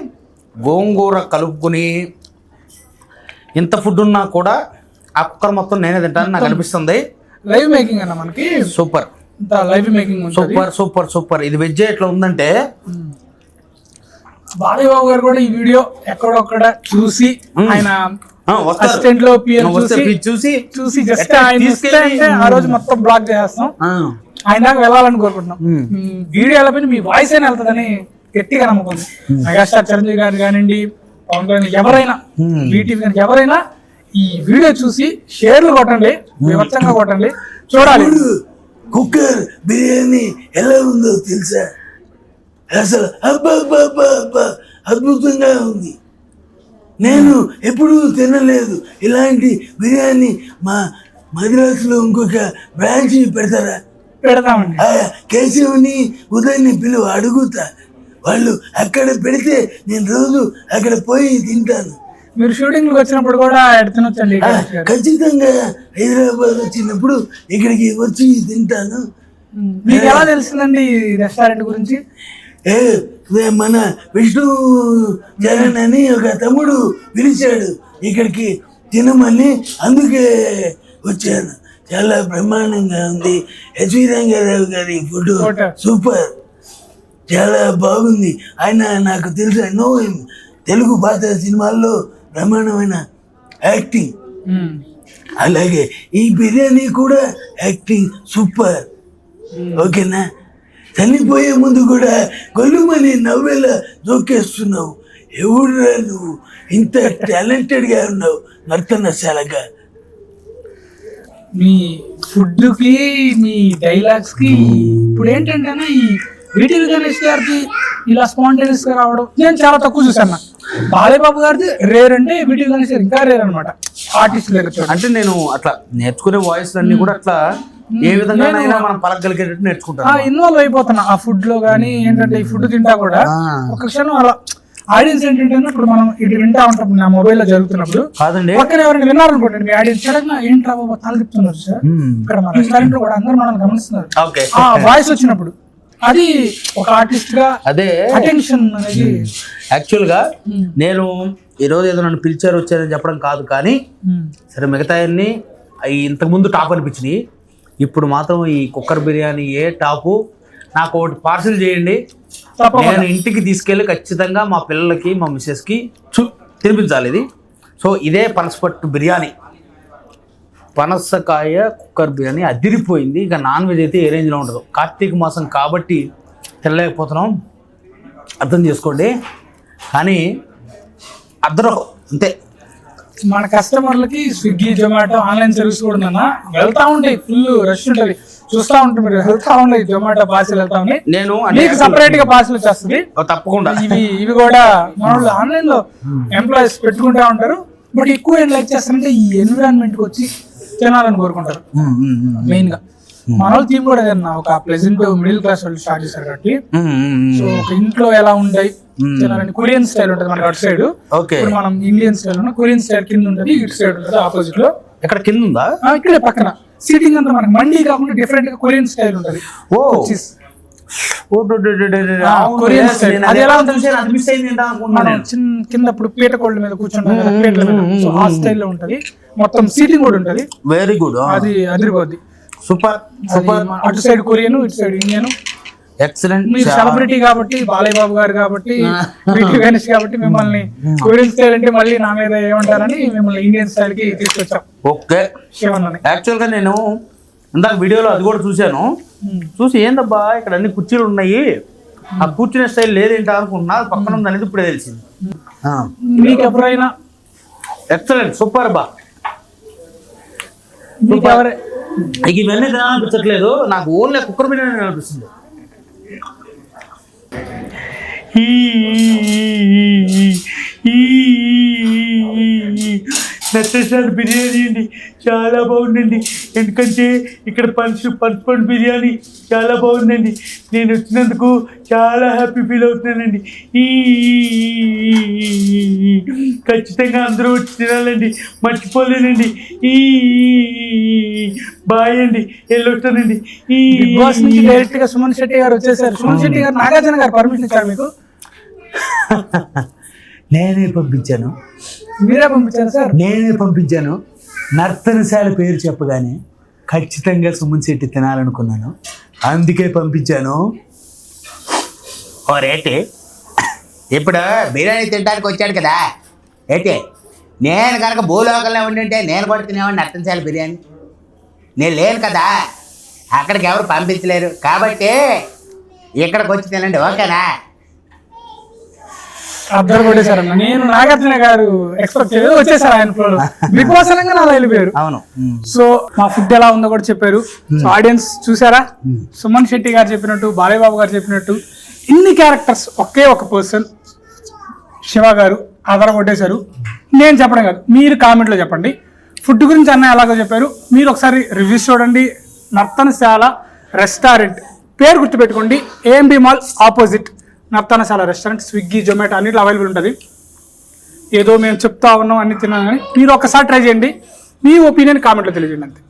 గోంగూర కలుపుకుని ఇంత ఫుడ్ ఉన్నా కూడా ఆ కుక్కర్ మొత్తం నేనే తింటాను నాకు అనిపిస్తుంది. లైవ్ మేకింగ్ అన్న మనకి super, live making super super super. ఇది వెజ్ ఎట్లా ఉందంటే బాలయ్య బాబు గారు కూడా ఈ వీడియో ఎక్కడొక్కడ చూసి ఆయన అసిస్టెంట్ లో చూసి జస్ట్ ఆయన ఆ రోజు మొత్తం బ్లాక్ చేసేస్తాం. ఆయన దాకా వెళ్ళాలని కోరుకుంటున్నాం. వీడియో ఎలా పోయి మీ వాయిస్ అయినా వెళ్తుందని గట్టిగా నమ్మకం. మెగాస్టార్ చిరంజీవి గారు కానివ్వండి, పవన్ కళ్యాణ్, ఎవరైనా వీటి ఎవరైనా ఈ వీడియో చూసి షేర్లు కొట్టండి, వివచ్చంగా కొట్టండి, చూడాలి. కుక్కర్ బిర్యానీ ఎలా ఉందో తెలుసా? అసలు అబ్బా అద్భుతంగా ఉంది. నేను ఎప్పుడూ తినలేదు ఇలాంటి బిర్యానీ. మా మద్రాసులో ఇంకొక బ్రాంచ్ పెడతారా? పెడతామండి. కేశవుని ఉదయని పిలువ అడుగుతా. వాళ్ళు అక్కడ పెడితే నేను రోజు అక్కడ పోయి తింటాను. మీరు షూటింగ్ వచ్చినప్పుడు కూడా తినొచ్చండి. ఖచ్చితంగా హైదరాబాద్ వచ్చినప్పుడు ఇక్కడికి వచ్చి తింటాను. మీకు ఎలా తెలిసిందండి రెస్టారెంట్ గురించి? మన విష్ణు చరణ్ అని ఒక తమ్ముడు పిలిచాడు ఇక్కడికి తినమని, అందుకే వచ్చాను. చాలా బ్రహ్మాండంగా ఉంది. ఎస్వి రంగారావు గారి ఫుడ్ సూపర్, చాలా బాగుంది. ఆయన నాకు తెలుసు, ఎన్నో తెలుగు పాత సినిమాల్లో బ్రహ్మాండమైన యాక్టింగ్. అలాగే ఈ బిర్యానీ కూడా యాక్టింగ్ సూపర్. ఓకేనా? చనిపోయే ముందు కూడా గొల్లుమని నవ్వేలా జోకేస్తున్నావు. ఎవడురా నువ్వు ఇంత టాలెంటెడ్గా ఉన్నావు నర్తనశాలగా? మీ ఫుడ్కి, మీ డైలాగ్స్కి ఇప్పుడు ఏంటంటే ఈ వీటివి గణేష్ గారికి ఇలా స్పాంటేనియస్ గా రావడం నేను చాలా తక్కువ చూసాను. బాలయ్య బాబు గారిది రేర్ అంటే వీటివి గణేష్ గారు ఇంకా రేర్ అనమాట. ఆర్టిస్ట్ దగ్గర అంటే నేను అట్లా నేర్చుకునే వాయిస్ అన్ని కూడా అట్లా ఏ విధంగా మనం పలకగలిగేటట్టు నేర్చుకుంటాను, ఇన్వాల్వ్ అయిపోతున్నా ఆ ఫుడ్ లో. కానీ ఏంటంటే ఈ ఫుడ్ తింటా కూడా ఒక క్షణం అలా ఆడియన్స్ ఏంటంటే ఇప్పుడు మనం ఇటు వింటా ఉంటాం నా మొబైల్ లో జరుగుతున్నప్పుడు కాదండి, పక్కన ఎవరైనా విన్నారనుకోండి మీ ఆడియన్స్ సడన్గా ఏంట్రా బాబా తల తిప్పుతున్నారు సార్ ఇక్కడ మన రెస్టారెంట్ లో కూడా అందరూ మనం గమనిస్తున్నారు. ఆ వాయిస్ వచ్చినప్పుడు అది ఒక ఆర్టిస్ట్ గా అదే అటెన్షన్ అనేది. యాక్చువల్ గా నేను ఈరోజు ఏదో నన్ను పిలిచారు వచ్చారని చెప్పడం కాదు, కానీ సరే మిగతా అన్ని అవి ఇంతకుముందు టాప్ అనిపించినాయి. ఇప్పుడు మాత్రం ఈ కుక్కర్ బిర్యానీ ఏ టాపు. నాకు ఒకటి పార్సిల్ చేయండి, తప్పకుండా. నేను ఇంటికి తీసుకెళ్ళి ఖచ్చితంగా మా పిల్లలకి మా మిస్సెస్కి తినిపించాలి ఇది. సో ఇదే పనసపట్టు బిర్యానీ, పనసకాయ కుక్కర్ బిర్యానీ అదిరిపోయింది. ఇక నాన్ వెజ్ అయితే ఏ రేంజ్లో ఉండదు. కార్తీక మాసం కాబట్టి తినలేకపోతున్నాం, అర్థం చేసుకోండి. కానీ అద్దరు అంతే. మన కస్టమర్లకి స్విగ్గీ జొమాటో ఆన్లైన్ సర్వీస్ కూడా ఉందన్నా, వెళ్తా ఉంటాయి, ఫుల్ రష్ ఉంటుంది, చూస్తూ ఉంటాం మీరు, వెళ్తా ఉన్నాయి జొమాటో పార్సిల్ వెళ్తా ఉన్నాయి. నేను మీకు సపరేట్ గా పార్సిల్ వచ్చేస్తుంది. తప్పకుండా ఇవి కూడా మన వాళ్ళు ఆన్లైన్ లో ఎంప్లాయీస్ పెట్టుకుంటా ఉంటారు. బట్ ఎక్కువ ఏం లైక్ చేస్తారంటే ఈ ఎన్విరాన్మెంట్ కి వచ్చి తినాలని కోరుకుంటారు మెయిన్ గా. మన వాళ్ళ థీమ్ కూడా ఏదన్నా ఒక ప్లెజెంట్ మిడిల్ క్లాస్ వాళ్ళు స్టార్ట్ చేశారు కాబట్టి, సో ఒక ఇంట్లో ఎలా ఉంటాయి తినాలని కొరియన్ స్టైల్ ఉంటుంది మనకి అటు సైడ్. ఇప్పుడు మనం ఇండియన్ స్టైల్ ఉన్న కొరియన్ స్టైల్ కింద ఉంటుంది, ఇటు సైడ్ ఉంటుంది ఆపోజిట్ లో. ఎక్కడ కింద ఉందా? ఇక్కడే పక్కన సీటింగ్ అంతా మనకి మండీ కాకుండా డిఫరెంట్ గా కొరియన్ స్టైల్ ఉంటుంది. కొరియన్ స్టైల్ అది ఎలా మనం కింద ఇప్పుడు పీట కోళ్ళ మీద కూర్చుంటాం కదా, పీటల మీద, సో ఆ స్టైల్లో ఉంటది. మొత్తం సీటింగ్ కూడా ఉంటది. Very good. అది అదిరిపోద్ది. Super super. అటు సైడ్ కొరియన్, ఇటు సైడ్ ఇండియన్. ఎక్సలెంట్. మీరు సెలబ్రిటీ కాబట్టి, బాలయ్య బాబు గారు కాబట్టి, వీటి గణేష్ కాబట్టి మిమ్మల్ని కొరియన్ స్టైల్ అంటే మళ్ళీ నా మీద ఏమంటారని మిమ్మల్ని ఇండియన్ స్టైల్ కి తీసుకొచ్చాం. ఓకే. యాక్చువల్ గా నేను ఇందాక వీడియోలో అది కూడా చూశాను. చూసి ఏందబ్బా ఇక్కడ అన్ని కుర్చీలు ఉన్నాయి, ఆ కూర్చునే స్టైల్ లేదేంటా అనుకుంటున్నా, పక్కన ఉంది అనేది ఇప్పుడే తెలిసింది. మీకు ఎప్పుడైనా ఎక్సలెంట్ సూపర్ బా. మీకు ఎవరే ఇక ఇవన్నీ తినాలనిపించట్లేదు, నాకు ఓన్లీ కుక్కర్ బిర్యానీ అనిపిస్తుంది. నచ్చేసారి బిర్యానీ అండి, చాలా బాగుందండి. ఎందుకంటే ఇక్కడ పనసపండు బిర్యానీ చాలా బాగుందండి. నేను వచ్చినందుకు చాలా హ్యాపీ ఫీల్ అవుతున్నానండి. ఖచ్చితంగా అందరూ వచ్చి తినాలండి, మర్చిపోలేనండి. బాయ్ అండి, వెళ్ళొస్తానండి. బిగ్ బాస్ నుంచి డైరెక్ట్ గా సుమన్ శెట్టి గారు వచ్చేసారు. సుమన్ శెట్టి గారు నాగార్జున గారు పర్మిషన్ ఇచ్చారు మీకు? నేనే పంపించాను. మీరే పంపించారు సార్? నేనే పంపించాను. నర్తనశాల పేరు చెప్పగానే ఖచ్చితంగా సుమన్ శెట్టి తినాలనుకున్నాను, అందుకే పంపించాను. ఓ రేటే, ఇప్పుడు బిర్యానీ తినడానికి వచ్చాడు కదా రేటే, నేను కనుక భూలోకంలో ఉండింటే నేను కూడా తినేవాడిని నర్తనశాల బిర్యానీ. నేను లేను కదా, అక్కడికి ఎవరు పంపించలేరు, కాబట్టి ఇక్కడికి వచ్చి తినండి, ఓకేనా? అద్దరు కొట్టేశారన్న. నేను నాగార్జున గారు ఎక్స్పెక్ట్ చేయలేదు, వచ్చేసారు ఆయన ఫ్లో. బిగ్ బాస్ అనగా నా వెళ్ళిపోయారు. అవును. సో మా ఫుడ్ ఎలా ఉందో కూడా చెప్పారు. సో ఆడియన్స్ చూసారా, సుమన్ శెట్టి గారు చెప్పినట్టు, బాలయ్య బాబు గారు చెప్పినట్టు ఇన్ని క్యారెక్టర్స్ ఒకే ఒక పర్సన్ శివ గారు అదర కొట్టేశారు. నేను చెప్పడం కాదు, మీరు కామెంట్లో చెప్పండి. ఫుడ్ గురించి అన్న ఎలాగో చెప్పారు, మీరు ఒకసారి రివ్యూస్ చూడండి. నర్తనశాల రెస్టారెంట్ పేరు గుర్తుపెట్టుకోండి, AMB mall opposite Narthanasala restaurant. Swiggy Zomato అన్నిట్లో అవైలబుల్ ఉంటుంది. ఏదో మేము చెప్తా ఉన్నాం అన్ని తిన్నాం కానీ మీరు ఒక్కసారి ట్రై చేయండి, మీ ఒపీనియన్ కామెంట్లో తెలియజేయండి అంతే.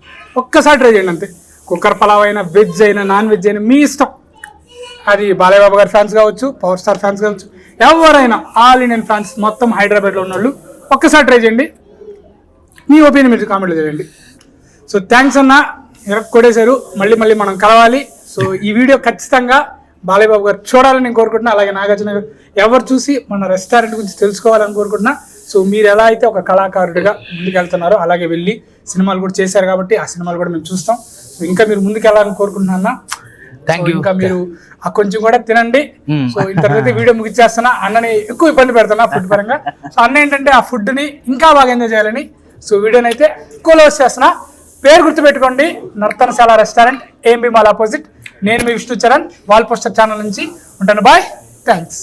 ఒక్కసారి ట్రై చేయండి అంతే. కుక్కర్ పలావ్ అయినా, వెజ్ అయినా, నాన్ వెజ్ అయినా మీ ఇష్టం. అది బాలయ్య బాబు గారి ఫ్యాన్స్ కావచ్చు, పవర్ స్టార్ ఫ్యాన్స్ కావచ్చు, ఎవరైనా ఆల్ ఇండియన్ ఫ్యాన్స్ మొత్తం హైదరాబాద్లో ఉన్న వాళ్ళు ఒక్కసారి ట్రై చేయండి, మీ ఒపీనియన్ మీరు కామెంట్లో చేయండి. సో థ్యాంక్స్ అన్న, కొట్టేశారు. మళ్ళీ మళ్ళీ మనం కలవాలి. సో ఈ వీడియో ఖచ్చితంగా బాలయ్య బాబు గారు చూడాలని నేను కోరుకుంటున్నా, అలాగే నాగార్జున గారు ఎవరు చూసి మన రెస్టారెంట్ గురించి తెలుసుకోవాలని కోరుకుంటున్నా. సో మీరు ఎలా అయితే ఒక కళాకారుడిగా ముందుకు వెళ్తున్నారో అలాగే వెళ్ళి సినిమాలు కూడా చేశారు కాబట్టి ఆ సినిమాలు కూడా మేము చూస్తాం. సో ఇంకా మీరు ముందుకు వెళ్ళాలని కోరుకుంటున్నా. Thank you. ఇంకా మీరు ఆ కొంచెం కూడా తినండి. సో ఇంతకైతే వీడియో ముగిచ్చేస్తున్నా. అన్నని ఎక్కువ ఇబ్బంది పెడుతున్నా ఫుడ్ పరంగా. సో అన్న ఏంటంటే ఆ ఫుడ్ని ఇంకా బాగా ఎంజాయ్ చేయాలని సో వీడియోని అయితే క్లోజ్ చేస్తున్నా. పేరు గుర్తుపెట్టుకోండి, Nartanasala restaurant, AMB mall opposite. నేను మీ Vishnu Charan, wall poster channel నుంచి ఉంటాను. Bye, thanks.